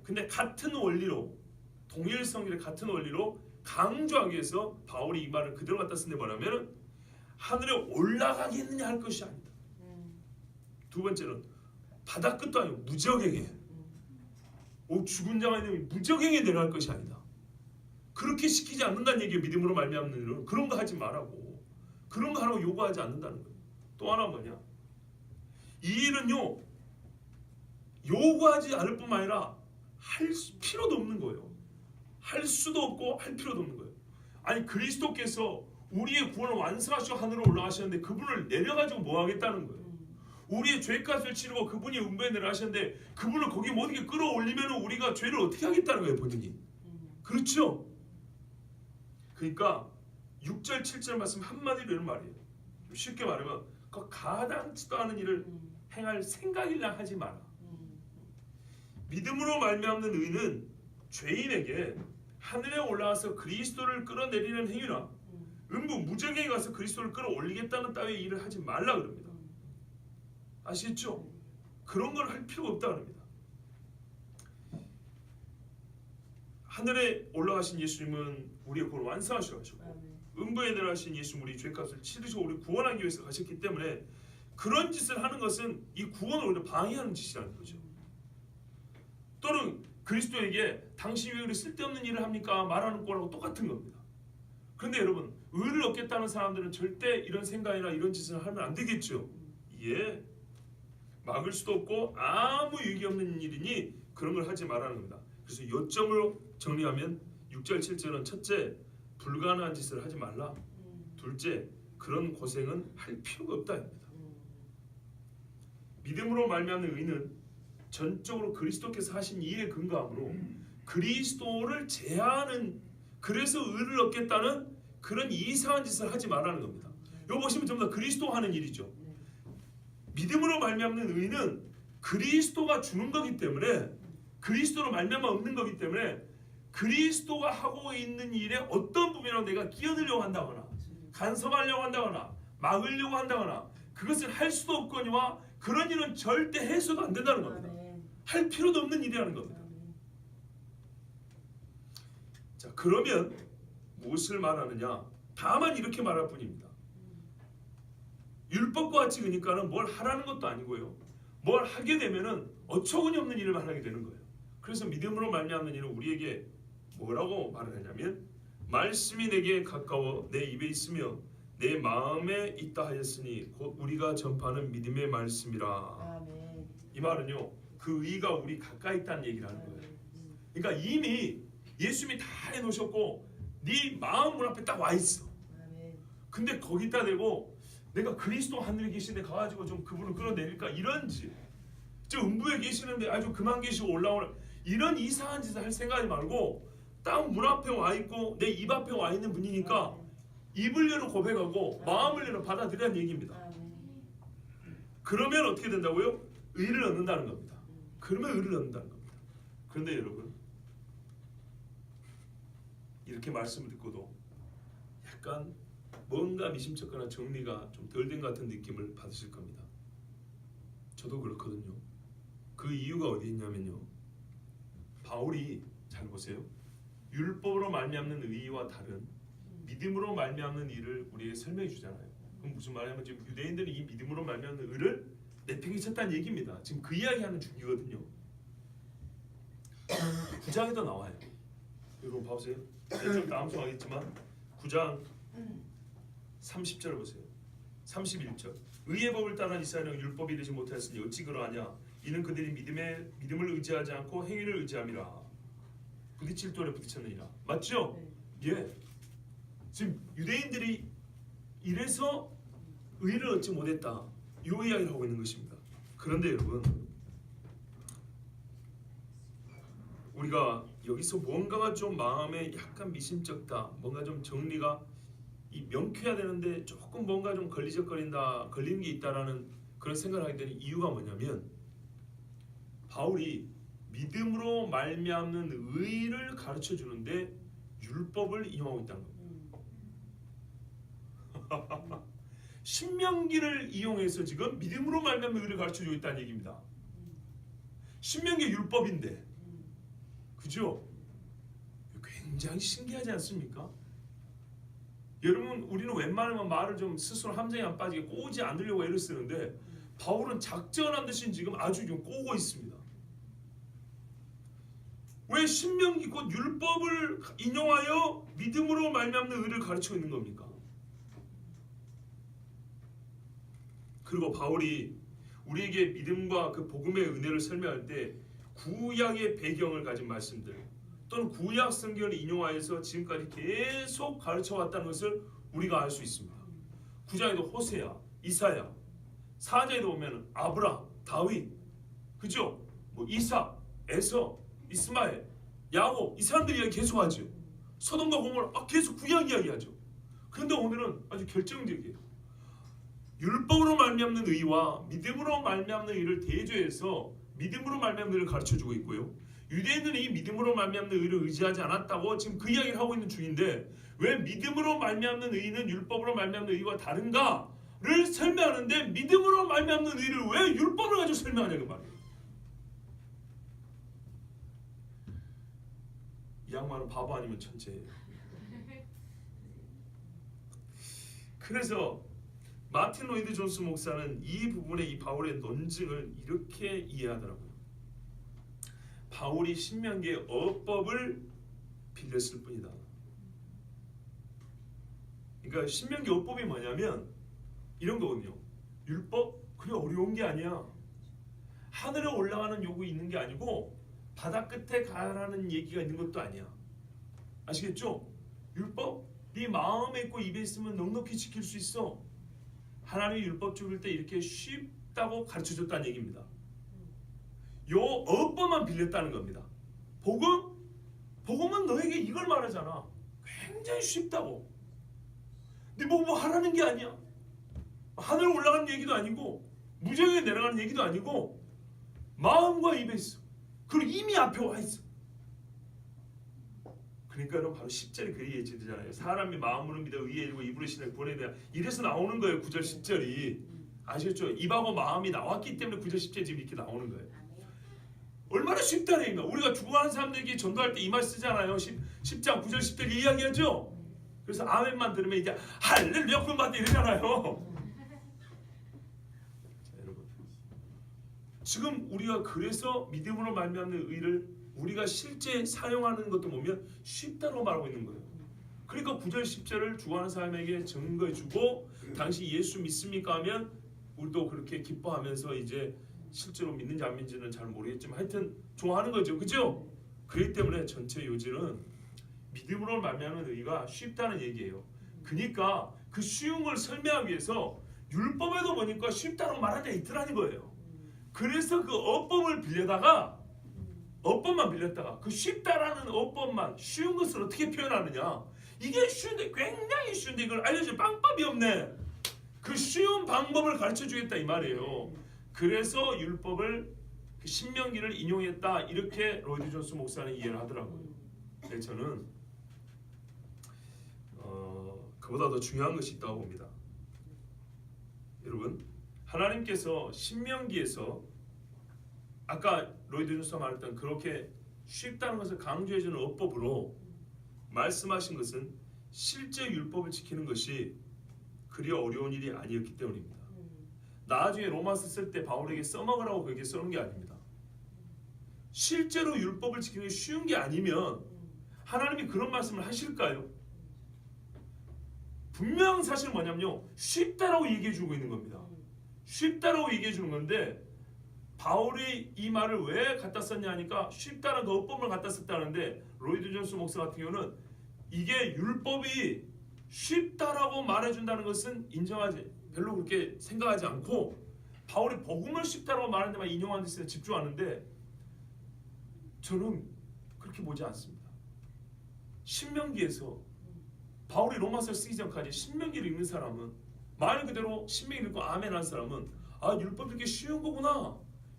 근데 같은 원리로 동일성의 같은 원리로 강조하기 위해서 바울이 이 말을 그대로 갖다 쓴데 뭐냐면 하늘에 올라가겠느냐 할 것이 아니다. 두 번째는 바다 끝도 아니고 무적행에 죽은 자가 있는 무적행에 내려갈 것이 아니다. 그렇게 시키지 않는다는 얘기예요. 믿음으로 말미암는 일은 그런 거 하지 말라고. 그런 거 하라고 요구하지 않는다는 거예요. 또 하나 뭐냐? 이 일은요 요구하지 않을 뿐만 아니라 할 필요도 없는 거예요. 할 수도 없고 할 필요도 없는 거예요. 아니 그리스도께서 우리의 구원을 완성하시고 하늘로 올라가셨는데 그분을 내려가지고 뭐 하겠다는 거예요. 우리의 죄값을 치르고 그분이 음부에 내려가셨는데 그분을 거기 모든 끌어올리면 우리가 죄를 어떻게 하겠다는 거예요, 본인이. 그렇죠? 그러니까 6절 7절 말씀 한마디로 이런 말이에요. 쉽게 말하면 그 가당치도 않은 일을 행할 생각이나 하지 마라. 믿음으로 말미암는 의는 죄인에게 하늘에 올라가서 그리스도를 끌어내리는 행위나 음부 무저갱에 가서 그리스도를 끌어올리겠다는 따위의 일을 하지 말라 그럽니다. 아시겠죠? 그런 걸 할 필요가 없다 그럽니다. 하늘에 올라가신 예수님은 우리의 구원을 완성하시고 음부에 내려가신 예수님 우리 죄값을 치르시고 우리 구원하기 위해서 가셨기 때문에 그런 짓을 하는 것은 이 구원을 오히려 방해하는 짓이라는 거죠. 또는 그리스도에게 당신이 왜 그리 쓸데없는 일을 합니까? 말하는 거라고 똑같은 겁니다. 그런데 여러분 의를 얻겠다는 사람들은 절대 이런 생각이나 이런 짓을 하면 안 되겠죠. 예, 막을 수도 없고 아무 유익이 없는 일이니 그런 걸 하지 말라는 겁니다. 그래서 요점으로 정리하면 6절 7절은 첫째, 불가능한 짓을 하지 말라. 둘째, 그런 고생은 할 필요가 없다입니다. 믿음으로 말미암는 의는 전적으로 그리스도께서 하신 일에 근거하므로 그리스도를 제하는, 그래서 의를 얻겠다는 그런 이상한 짓을 하지 말라는 겁니다. 이거 보시면 전부 다 그리스도 하는 일이죠. 믿음으로 말미암는 의는 그리스도가 주는 거기 때문에, 그리스도로 말미암아 얻는 거기 때문에 그리스도가 하고 있는 일에 어떤 부분이라도 내가 끼어들려고 한다거나 간섭하려고 한다거나 막으려고 한다거나 그것을 할 수도 없거니와 그런 일은 절대 해서도 안 된다는 겁니다. 할 필요도 없는 일이라는 겁니다. 자, 그러면 무엇을 말하느냐? 다만 이렇게 말할 뿐입니다. 율법과 같이 그러니까는 뭘 하라는 것도 아니고요. 뭘 하게 되면은 어처구니 없는 일만 하게 되는 거예요. 그래서 믿음으로 말미암는 일은 우리에게 뭐라고 말을 하냐면 말씀이 내게 가까워 내 입에 있으며 내 마음에 있다 하였으니 곧 우리가 전파하는 믿음의 말씀이라. 아멘. 이 말은요, 그 의가 우리 가까이 있다는 얘기를 하는 거예요. 그러니까 이미 예수님이 다 해놓으셨고 네 마음 문 앞에 딱 와 있어. 근데 거기다 대고 내가 그리스도 하늘에 계신데 가가지고 좀 그분을 끌어내릴까 이런지, 저 음부에 계시는데 아주 그만 계시고 올라오라 이런 이상한 짓을 할 생각하지 말고 딱 문 앞에 와 있고 내 입 앞에 와 있는 분이니까 입을 열어 고백하고 마음을 열어 받아들이라는 얘기입니다. 그러면 어떻게 된다고요? 의를 얻는다는 겁니다. 그러면 의를 얻는다는 겁니다. 그런데 여러분, 이렇게 말씀을 듣고도 약간 뭔가 미심쩍거나 정리가 좀 덜 된 같은 느낌을 받으실 겁니다. 저도 그렇거든요. 그 이유가 어디 있냐면요, 바울이 잘 보세요. 율법으로 말미암는 의와 다른 믿음으로 말미암는 일을 우리에게 설명해 주잖아요. 그럼 무슨 말이냐면 지금 유대인들이 이 믿음으로 말미암는 의를 내팽개쳤다는 얘기입니다. 지금 그 이야기하는 중이거든요. 9장에도 나와요. 여러분 봐보세요. 좀 남성하겠지만 9장 30절 보세요. 31절. 의의 법을 따라 이스라엘은 율법이 되지 못하였으니 어찌 그러하냐? 이는 그들이 믿음을 의지하지 않고 행위를 의지함이라. 부딪힐 돌에 부딪혔느니라. 맞죠? 예. 지금 유대인들이 이래서 의를 얻지 못했다, 이 이야기를 하고 있는 것입니다. 그런데 여러분, 우리가 여기서 뭔가가 좀 마음에 약간 미심쩍다, 뭔가 좀 정리가 명쾌해야 되는데 조금 뭔가 좀 걸리는 게 있다라는 그런 생각을 하게 되는 이유가 뭐냐면, 바울이 믿음으로 말미암는 의를 가르쳐 주는데 율법을 이용하고 있다는 겁니다. 신명기를 이용해서 지금 믿음으로 말미암는 의를 가르쳐 주고 있다는 얘기입니다. 신명기 율법인데, 그죠? 굉장히 신기하지 않습니까? 여러분, 우리는 웬만하면 말을 좀 스스로 함정에 안 빠지게 꼬지 않으려고 애를 쓰는데 바울은 작정한 듯이 지금 아주 좀 꼬고 있습니다. 왜 신명기 곧 율법을 인용하여 믿음으로 말미암는 의를 가르치고 있는 겁니까? 그리고 바울이 우리에게 믿음과 그 복음의 은혜를 설명할 때 구약의 배경을 가진 말씀들 또는 구약 성경을 인용하여서 지금까지 계속 가르쳐 왔다는 것을 우리가 알 수 있습니다. 9장에도 호세야, 이사야, 4장에도 보면 아브라함, 다윗, 그죠? 뭐 이삭, 에서, 이스마엘, 야곱 이 사람들 이야기 계속하죠. 소돔과 고모라 계속 구약 이야기하죠. 그런데 오늘은 아주 결정적이에요. 율법으로 말미암는 의와 믿음으로 말미암는 의를 대조해서 믿음으로 말미암는 의를 가르쳐주고 있고요. 유대인들은 이 믿음으로 말미암는 의를 의지하지 않았다고 지금 그 이야기를 하고 있는 중인데 왜 믿음으로 말미암는 의는 율법으로 말미암는 의와 다른가를 설명하는데 믿음으로 말미암는 의를 왜 율법을 가지고 설명하냐고 말이에요. 이 양반은 바보 아니면 천재예요. 그래서 마틴 로이드 존스 목사는 이 부분의 이 바울의 논증을 이렇게 이해하더라고요. 바울이 신명기의 어법을 빌렸을 뿐이다. 그러니까 신명기 어법이 뭐냐면 이런 거거든요. 율법 그래 어려운 게 아니야. 하늘에 올라가는 요구 있는 게 아니고 바다 끝에 가라는 얘기가 있는 것도 아니야. 아시겠죠? 율법 네 마음에 있고 입에 있으면 넉넉히 지킬 수 있어. 하나님의 율법 죽일 때 이렇게 쉽다고 가르쳐줬다는 얘기입니다. 요 어법만 빌렸다는 겁니다. 복음은 너에게 이걸 말하잖아. 굉장히 쉽다고. 네 뭐 하라는 게 아니야. 하늘 올라가는 얘기도 아니고 무정에 내려가는 얘기도 아니고 마음과 입에 있어. 그리고 이미 앞에 와 있어. 그러니까 여러분 바로 10절이 그 얘기잖아요. 사람이 마음으로 믿어 의에 이르고 입으로 신을 보내야 이래서 나오는 거예요. 9절 10절이. 아시겠죠? 입하고 마음이 나왔기 때문에 9절 10절 지금 이렇게 나오는 거예요. 얼마나 쉽다는 얘기인가. 우리가 죽어가는 사람들에게 전도할 때 이 말 쓰잖아요. 10장 9절 10절 이야기하죠. 그래서 아멘만 들으면 이제 할렐루야 구원받다 이러잖아요. 자, 여러분 지금 우리가 그래서 믿음으로 말미암는 의를 우리가 실제 사용하는 것도 보면 쉽다고 말하고 있는 거예요. 그러니까 9절 10절을 죽어가는 사람에게 증거해주고 당시 예수 믿습니까 하면 우리도 그렇게 기뻐하면서 이제 실제로 믿는지 안 믿는지는 잘 모르겠지만 하여튼 좋아하는 거죠. 그죠? 그렇기 때문에 전체 요지는 믿음으로 말미암는 의가 쉽다는 얘기예요. 그러니까 그 쉬움을 설명하기 위해서 율법에도 보니까 쉽다고 말하는 데 있더라는 거예요. 그래서 그 어법을 빌려다가 어법만 빌렸다가 그 쉽다라는 어법만 쉬운 것을 어떻게 표현하느냐. 이게 쉬운데 굉장히 쉬운데 이걸 알려줄 방법이 없네. 그 쉬운 방법을 가르쳐주겠다 이 말이에요. 그래서 율법을 신명기를 인용했다 이렇게 로이드 존스 목사는 이해를 하더라고요. 근데 저는 그보다 더 중요한 것이 있다고 봅니다. 여러분 하나님께서 신명기에서 아까 로이드 존스가 말했던 그렇게 쉽다는 것을 강조해주는 어법으로 말씀하신 것은 실제 율법을 지키는 것이 그리 어려운 일이 아니었기 때문입니다. 나중에 로마서 쓸 때 바울에게 써먹으라고 그렇게 써놓은 게 아닙니다. 실제로 율법을 지키는 게 쉬운 게 아니면 하나님이 그런 말씀을 하실까요? 분명 사실 뭐냐면요 쉽다라고 얘기해 주고 있는 겁니다. 쉽다라고 얘기해 주는 건데 바울이 이 말을 왜 갖다 썼냐 하니까 쉽다라는 그 어법을 갖다 썼다는데 로이드 존스 목사 같은 경우는 이게 율법이 쉽다라고 말해준다는 것은 인정하지 별로 그렇게 생각하지 않고 바울이 복음을 쉽다라고 말하는 데만 인용하는 데 집중하는데 저는 그렇게 보지 않습니다. 신명기에서 바울이 로마서를 쓰기 전까지 신명기를 읽는 사람은 말 그대로 신명기를 읽고 아멘한 사람은 아 율법이 이렇게 쉬운 거구나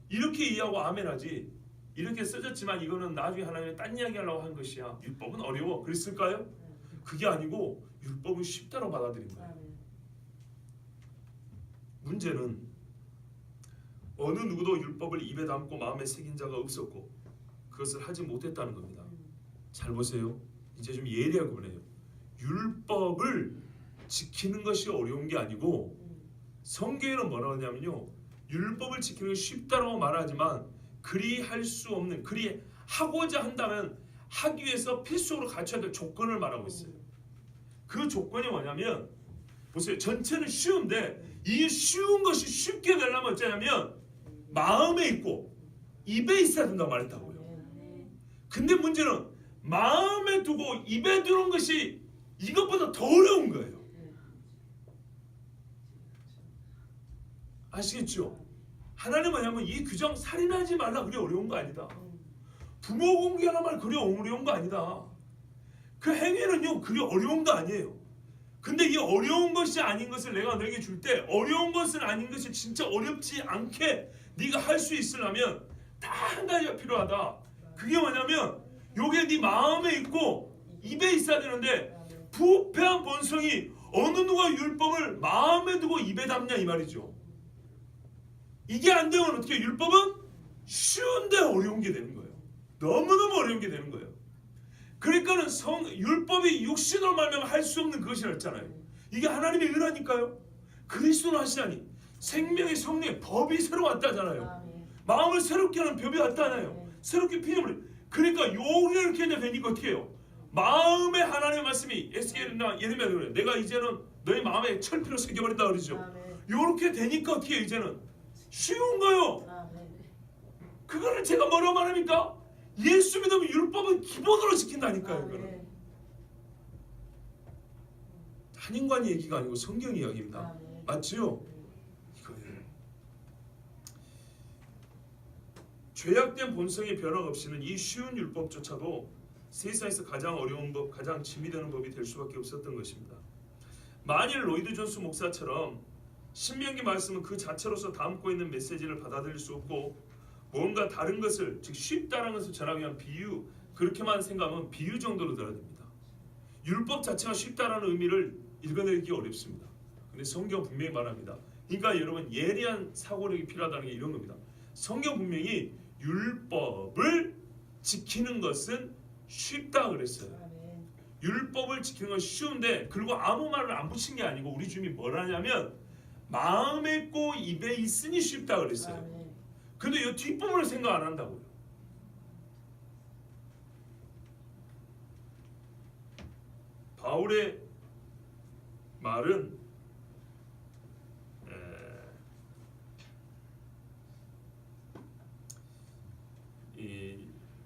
이렇게 이해하고 아멘하지 이렇게 써졌지만 이거는 나중에 하나님이 딴 이야기 하려고 한 것이야. 율법은 어려워. 그랬을까요? 그게 아니고 율법은 쉽다고 받아들인 거예요. 문제는 어느 누구도 율법을 입에 담고 마음에 새긴 자가 없었고 그것을 하지 못했다는 겁니다. 잘 보세요. 이제 좀 예리하게 보네요. 율법을 지키는 것이 어려운 게 아니고 성경에는 뭐라고 하냐면요. 율법을 지키는 게 쉽다고 말하지만 그리 할 수 없는 그리 하고자 한다면 하기 위해서 필수적으로 갖춰야 될 조건을 말하고 있어요. 그 조건이 뭐냐면 보세요. 전체는 쉬운데 이 쉬운 것이 쉽게 되려면 어쩌냐면 마음에 있고 입에 있어야 된다고 말했다고요. 근데 문제는 마음에 두고 입에 두는 것이 이것보다 더 어려운 거예요. 아시겠죠? 하나님은 뭐냐면 이 규정 살인하지 말라 그게 어려운 거 아니다. 부모 공개하라 말 그리 어려운 거 아니다. 그 행위는요 그리 어려운 거 아니에요. 근데 이 어려운 것이 아닌 것을 내가 너에게 줄 때 어려운 것은 아닌 것이 진짜 어렵지 않게 네가 할 수 있으려면 다 한 가지가 필요하다. 그게 뭐냐면 요게 네 마음에 있고 입에 있어야 되는데 부패한 본성이 어느 누가 율법을 마음에 두고 입에 담냐 이 말이죠. 이게 안 되면 어떻게 율법은 쉬운데 어려운 게 되는 거예요. 너무너무 어려운 게 되는 거예요. 그러니까는 율법이 육신으로 말하면 할 수 없는 그것이라 했잖아요. 이게 하나님의 은혜니까요. 그리스도로 하시다니 생명의 성령의 법이 새로 왔다잖아요. 마음을 새롭게 하는 법이 왔다잖아요. 새롭게 피임을. 그러니까 요게 이렇게 되니까 어떻게 해요? 마음에 하나님의 말씀이 에스겔이나 예레미야 그래. 내가 이제는 너희 마음에 철피로 새겨버린다 그러죠. 요렇게 되니까 어떻게 해요? 이제는 쉬운 거요. 그거를 제가 뭐라고 말합니까? 예수 믿으면 율법은 기본으로 지킨다니까요. 이거는 한인관 얘기가 아니고 성경 이야기입니다. 맞지요? 이거는 죄악된 본성의 변화 없이는 이 쉬운 율법조차도 세상에서 가장 어려운 법, 가장 짐이 되는 법이 될 수밖에 없었던 것입니다. 만일 로이드 존스 목사처럼 신명기 말씀은 그 자체로서 담고 있는 메시지를 받아들일 수 없고 뭔가 다른 것을 즉 쉽다는 것을 전하기 위한 비유 그렇게만 생각하면 비유 정도로 들어야 됩니다. 율법 자체가 쉽다라는 의미를 읽어내기 어렵습니다. 근데 성경 분명히 말합니다. 그러니까 여러분 예리한 사고력이 필요하다는 게 이런 겁니다. 성경 분명히 율법을 지키는 것은 쉽다 그랬어요. 율법을 지키는 건 쉬운데 그리고 아무 말을 안 붙인 게 아니고 우리 주님이 뭘 하냐면 마음에 있고 입에 있으니 쉽다 그랬어요. 근데 이 뒷부분을 생각 안 한다고요. 바울의 말은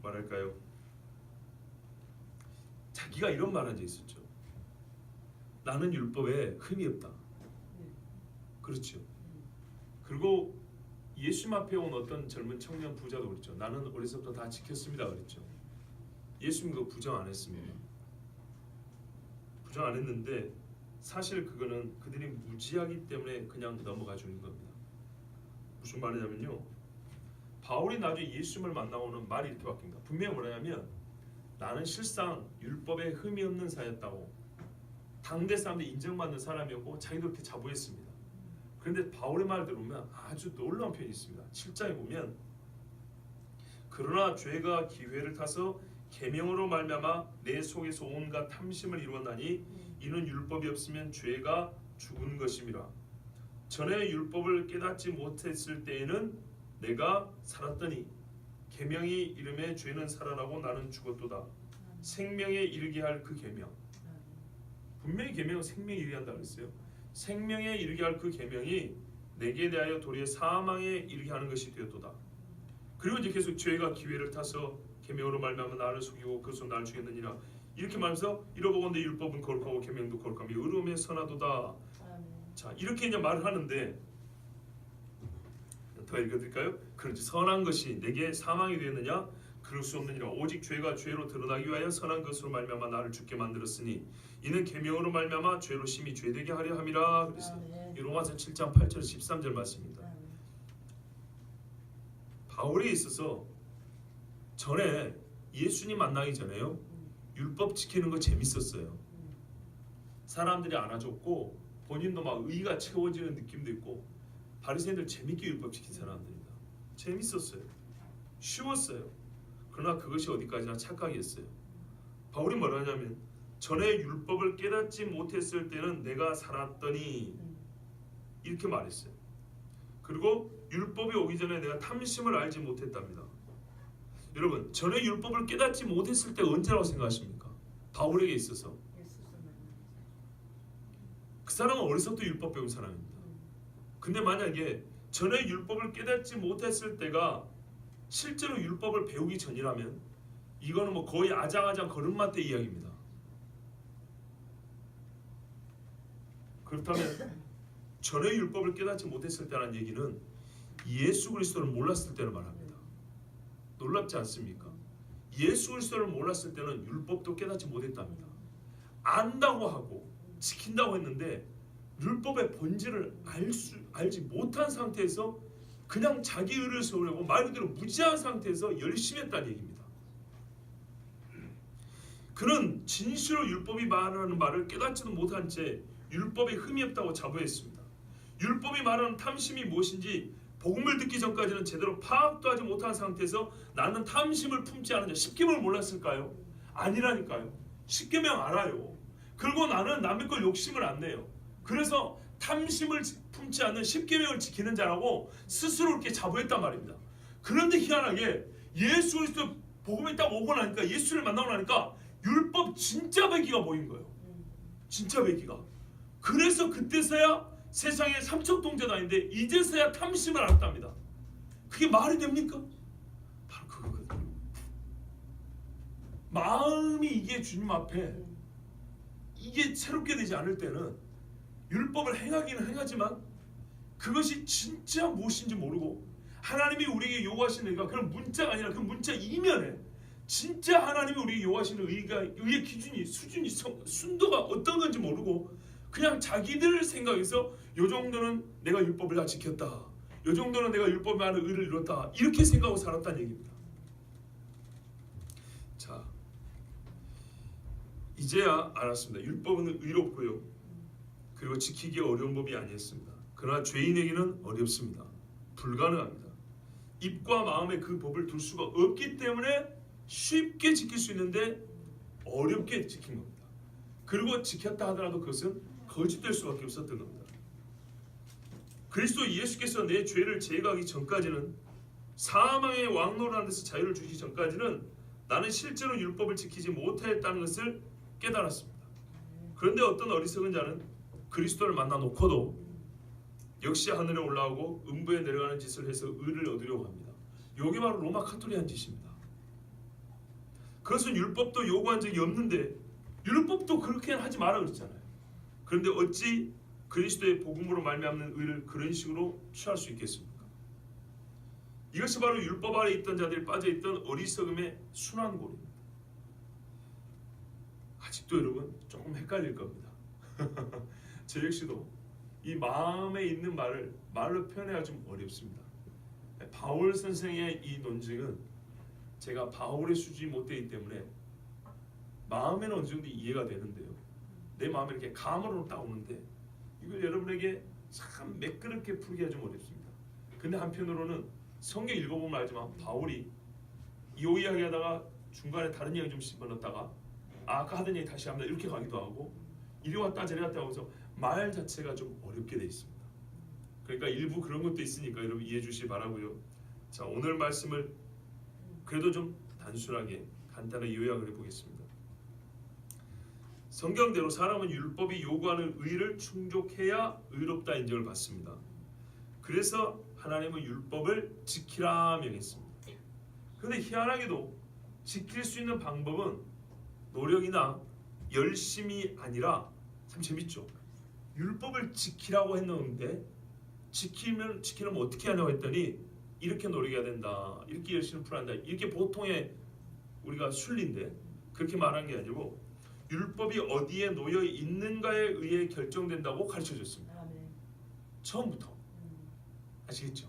말할까요? 자기가 이런 말 한 적 있었죠. 나는 율법에 흠이 없다. 그렇죠. 그리고 예수 앞에 온 어떤 젊은 청년 부자도 그랬죠. 나는 어려서부터 다 지켰습니다. 그랬죠. 예수님도 부정 안 했습니다. 부정 안 했는데 사실 그거는 그들이 무지하기 때문에 그냥 넘어가 주는 겁니다. 무슨 말이냐면요. 바울이 나중에 예수님을 만나고는 말이 이렇게 바뀝니다. 분명히 뭐냐면 나는 실상 율법에 흠이 없는 자였다고 당대 사람들이 인정받는 사람이었고 자기도 그렇게 자부했습니다. 그런데 바울의 말을 들으면 아주 놀라운 표현이 있습니다. 7장에 보면 그러나 죄가 기회를 타서 계명으로 말미암아 내 속에서 온갖 탐심을 이루었나니 이는 율법이 없으면 죄가 죽은 것임이라. 전에 율법을 깨닫지 못했을 때에는 내가 살았더니 계명이 이름에 죄는 살아나고 나는 죽었도다. 생명에 이르게 할 그 계명. 분명히 계명은 생명에 이르게 한다 그랬어요. 생명에 이르게 할 그 계명이 내게 대하여 도리어 사망에 이르게 하는 것이 되었도다. 그리고 이제 계속 죄가 기회를 타서 계명으로 말미암아 나를 속이고 그것으로 나를 죽였느니라. 이렇게 말하면서 이러보고 내 율법은 거룩하고 계명도 거룩하며 의로움에 선하도다. 자 이렇게 이제 말을 하는데 더 읽어드릴까요? 그런지 선한 것이 내게 사망이 되었느냐? 그럴 수 없느니라. 오직 죄가 죄로 드러나기 위하여 선한 것으로 말미암아 나를 죽게 만들었으니 이는 계명으로 말미암아 죄로 심히 죄되게 하려 함이라 그랬어요. 이 로마서 7장 8절 13절 말씀입니다. 바울에 있어서 전에 예수님 만나기 전에요. 율법 지키는 거 재밌었어요. 사람들이 안아줬고 본인도 막 의가 채워지는 느낌도 있고 바리새인들 재밌게 율법 지킨 사람들입니다. 재밌었어요. 쉬웠어요. 그러나 그것이 어디까지나 착각이었어요. 바울이 뭐라 하냐면 전에 율법을 깨닫지 못했을 때는 내가 살았더니 이렇게 말했어요. 그리고 율법이 오기 전에 내가 탐심을 알지 못했답니다. 여러분 전에 율법을 깨닫지 못했을 때 언제라고 생각하십니까? 바울에게 있어서 그 사람은 어려서부터 율법 배운 사람입니다. 근데 만약에 전에 율법을 깨닫지 못했을 때가 실제로 율법을 배우기 전이라면 이거는 뭐 거의 아장아장 걸음마 때 이야기입니다. 그렇다면 전에 율법을 깨닫지 못했을 때라는 얘기는 예수 그리스도를 몰랐을 때를 말합니다. 놀랍지 않습니까? 예수 그리스도를 몰랐을 때는 율법도 깨닫지 못했답니다. 안다고 하고 지킨다고 했는데 율법의 본질을 알지 못한 상태에서 그냥 자기 의를 세우려고 말 그대로 무지한 상태에서 열심히 했다는 얘기입니다. 그는 진실로 율법이 말하는 말을 깨닫지도 못한 채 율법에 흠이 없다고 자부했습니다. 율법이 말하는 탐심이 무엇인지 복음을 듣기 전까지는 제대로 파악도 하지 못한 상태에서 나는 탐심을 품지 않은 자, 십계명을 몰랐을까요? 아니라니까요. 십계명 알아요. 그리고 나는 남의 걸 욕심을 안 내요. 그래서 탐심을 품지 않는 십계명을 지키는 자라고 스스로 이렇게 자부했단 말입니다. 그런데 희한하게 예수 그리스도 복음이 딱 오고 나니까, 예수를 만나고 나니까 율법 진짜 배기가 보인 거예요. 진짜 배기가. 그래서 그때서야 세상에 삼척동자도 아닌데 이제서야 탐심을 알았답니다. 그게 말이 됩니까? 바로 그거거든요. 마음이 이게 주님 앞에 이게 새롭게 되지 않을 때는 율법을 행하기는 행하지만 그것이 진짜 무엇인지 모르고, 하나님이 우리에게 요구하시는 의가 그런 문자가 아니라 그 문자 이면에 진짜 하나님이 우리에게 요구하시는 의의 기준이, 수준이, 순도가 어떤 건지 모르고 그냥 자기들 생각에서 요 정도는 내가 율법을 다 지켰다, 요 정도는 내가 율법에 하는 의를 이뤘다, 이렇게 생각하고 살았다는 얘기입니다. 자, 이제야 알았습니다. 율법은 의롭고요, 그리고 지키기 어려운 법이 아니었습니다. 그러나 죄인에게는 어렵습니다. 불가능합니다. 입과 마음에 그 법을 둘 수가 없기 때문에 쉽게 지킬 수 있는데 어렵게 지킨 겁니다. 그리고 지켰다 하더라도 그것은 거짓될 수밖에 없었던 겁니다. 그리스도 예수께서 내 죄를 제거하기 전까지는, 사망의 왕노릇한 데서 자유를 주시기 전까지는 나는 실제로 율법을 지키지 못했다는 것을 깨달았습니다. 그런데 어떤 어리석은 자는 그리스도를 만나 놓고도 역시 하늘에 올라오고 음부에 내려가는 짓을 해서 의를 얻으려고 합니다. 이게 바로 로마 카톨릭한 짓입니다. 그것은 율법도 요구한 적이 없는데 율법도 그렇게 하지 마라 그랬잖아요. 그런데 어찌 그리스도의 복음으로 말미암는 의를 그런 식으로 취할 수 있겠습니까? 이것이 바로 율법 아래 있던 자들이 빠져있던 어리석음의 순환골입니다. 아직도 여러분 조금 헷갈릴 겁니다. 저 역시도 이 마음에 있는 말을 말로 표현하기가 좀 어렵습니다. 바울 선생의 이 논증은 제가 바울의 수준이 못 되기 때문에 마음에는 어느 정도 이해가 되는데요, 내 마음에 이렇게 감으로 딱 오는데 이걸 여러분에게 참 매끄럽게 풀기가 좀 어렵습니다. 근데 한편으로는 성경 읽어보면 알지만 바울이 이 이야기 하다가 중간에 다른 이야기 좀 집어넣었다가 아까 하던 얘기 다시 합니다 이렇게 가기도 하고, 이리 왔다 저리 왔다 하면서 말 자체가 좀 어렵게 돼 있습니다. 그러니까 일부 그런 것도 있으니까 여러분 이해해 주시기 바라고요. 자, 오늘 말씀을 그래도 좀 단순하게 간단하게 요약을 해보겠습니다. 성경대로 사람은 율법이 요구하는 의를 충족해야 의롭다 인정을 받습니다. 그래서 하나님은 율법을 지키라 명했습니다. 그런데 희한하게도 지킬 수 있는 방법은 노력이나 열심이 아니라, 참 재밌죠? 율법을 지키라고 했는데 지키려면 어떻게 하냐고 했더니 이렇게 노력해야 된다, 이렇게 열심히 풀어야 한다, 이렇게 보통의 우리가 순리인데 그렇게 말한 게 아니고 율법이 어디에 놓여 있는가에 의해 결정된다고 가르쳐줬습니다. 처음부터. 아시겠죠?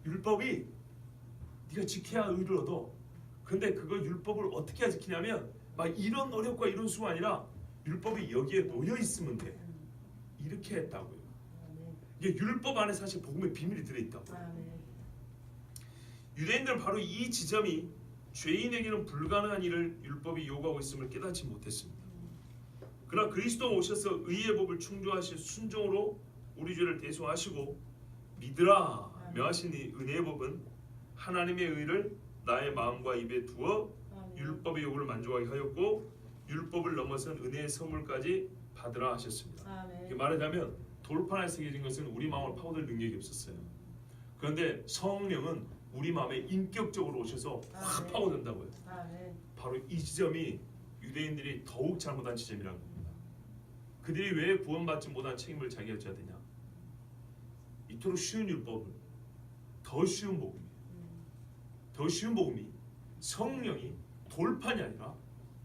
율법이 네가 지켜야 의를 얻어. 근데 그거 율법을 어떻게 지키냐면 막 이런 노력과 이런 수가 아니라 율법이 여기에 놓여 있으면 돼. 이렇게 했다고요. 이게 율법 안에 사실 복음의 비밀이 들어있다고. 유대인들은 바로 이 지점이 죄인에게는 불가능한 일을 율법이 요구하고 있음을 깨닫지 못했습니다. 그러나 그리스도 오셔서 의의 법을 충족하신 순종으로 우리 죄를 대속하시고 믿으라 명하신 이 은혜의 법은 하나님의 의를 나의 마음과 입에 두어 율법의 요구를 만족하게 하였고 율법을 넘어선 은혜의 선물까지 받으라 하셨습니다. 이렇게 말하자면 돌판에 새겨진 것은 우리 마음을 파고들 능력이 없었어요. 그런데 성령은 우리 마음에 인격적으로 오셔서 확 파고든다고요. 바로 이 지점이 유대인들이 더욱 잘못한 지점이라는 겁니다. 그들이 왜 구원받지 못한 책임을 자기가 져야 되냐? 이토록 쉬운 율법을 더 쉬운 복음이에요. 더 쉬운 복음이 성령이 돌판이 아니라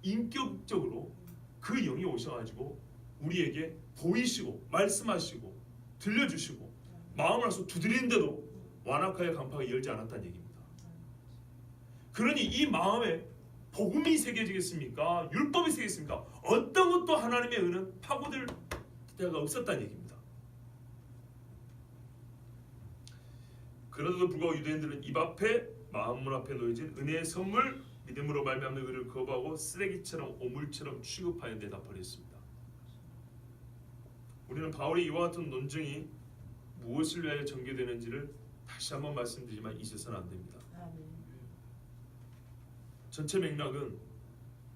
인격적으로 그 영이 오셔가지고 우리에게 보이시고 말씀하시고 들려주시고 마음을 와서 두드리는데도 완악하여 강파가 열지 않았다는 얘기입니다. 그러니 이 마음에 복음이 새겨지겠습니까? 율법이 새겨지겠습니까? 어떤 것도 하나님의 은은 파고들 때가 없었다는 얘기입니다. 그러다도 불구하고 유대인들은 입 앞에 마음문 앞에 놓여진 은혜의 선물 믿음으로 말미암는 의를 거부하고 쓰레기처럼 오물처럼 취급하여 내다 버렸습니다. 우리는 바울의 이와 같은 논증이 무엇을 위하여 전개되는지를 다시 한번 말씀드리지만 잊어서는 안 됩니다. 전체 맥락은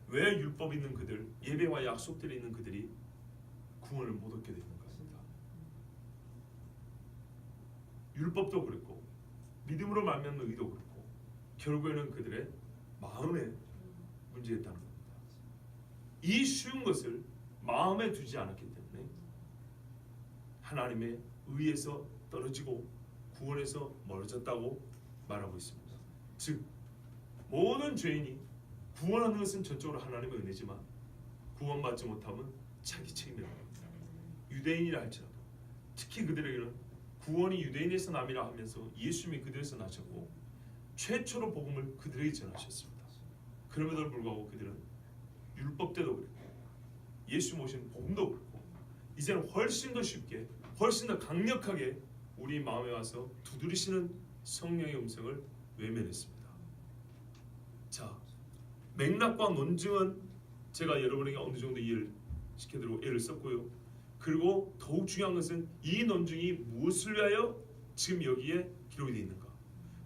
왜 율법 있는 그들, 예배와 약속들이 있는 그들이 구원을 못 얻게 되는가입니다. 율법도 그렇고 믿음으로 말미암는 의도 그렇고 결국에는 그들의 마음에 문제였다는 겁니다. 이 쉬운 것을 마음에 두지 않았기 때문에 하나님의 의에서 떨어지고 구원에서 멀어졌다고 말하고 있습니다. 즉 모든 죄인이 구원하는 것은 전적으로 하나님의 은혜지만 구원받지 못하면 자기 책임이라고 합니다. 유대인이라 할지라도 특히 그들에게는 구원이 유대인에서 남이라 하면서 예수님이 그들에서 나셨고 최초로 복음을 그들에게 전하셨습니다. 그럼에도 불구하고 그들은 율법 때도 그렇고 예수 모신 복음도 그렇고 이제는 훨씬 더 쉽게 훨씬 더 강력하게 우리 마음에 와서 두드리시는 성령의 음성을 외면했습니다. 자, 맥락과 논증은 제가 여러분에게 어느 정도 이해를 시켜드리고 애를 썼고요. 그리고 더욱 중요한 것은 이 논증이 무엇을 위하여 지금 여기에 기록이 되어 있는가?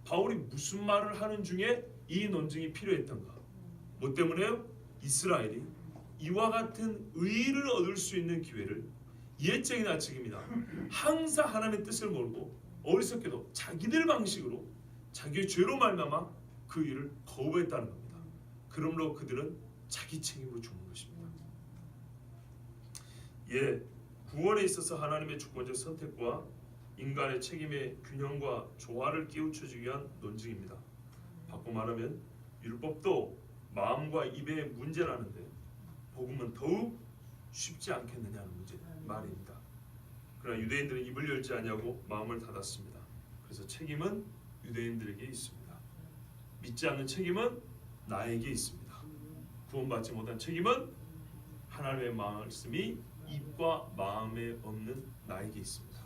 바울이 무슨 말을 하는 중에 이 논증이 필요했던가? 뭐 때문에요? 이스라엘이 이와 같은 의의를 얻을 수 있는 기회를 옛적이나 지금이나 항상 하나님의 뜻을 모르고 어리석게도 자기들 방식으로 자기의 죄로 말미암아 그 일을 거부했다는 겁니다. 그러므로 그들은 자기 책임으로 죽는 것입니다. 예, 구원에 있어서 하나님의 주권적 선택과 인간의 책임의 균형과 조화를 깨우쳐주기 위한 논증입니다. 바꿔 말하면 율법도 마음과 입의 문제라는데 복음은 더욱 쉽지 않겠느냐는 문제 말입니다. 그러나 유대인들은 입을 열지 않냐고 마음을 닫았습니다. 그래서 책임은 유대인들에게 있습니다. 믿지 않는 책임은 나에게 있습니다. 구원받지 못한 책임은 하나님의 말씀이 입과 마음에 없는 나에게 있습니다.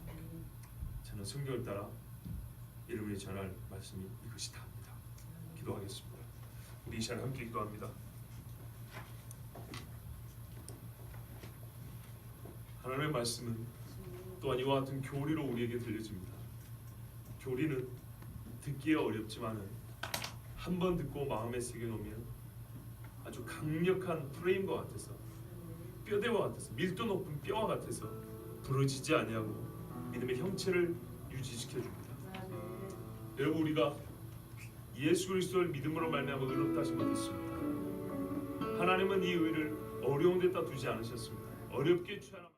저는 성경을 따라 여러분이 전할 말씀이 이것이 다입니다. 기도하겠습니다. 우리 이 시간에 함께 기도합니다. 하나님의 말씀은 또한 이와 같은 교리로 우리에게 들려집니다. 교리는 듣기에 어렵지만은 한 번 듣고 마음에 새겨놓으면 아주 강력한 프레임과 같아서 뼈대와 같아서 밀도 높은 뼈와 같아서 부러지지 아니하고 믿음의 형체를 유지시켜줍니다. 여러분 우리가 예수 그리스도를 믿음으로 말미암아 의롭다 하심을 얻었습니다. 하나님은 이 의를 어려운 데다 두지 않으셨습니다. 어렵게 취하나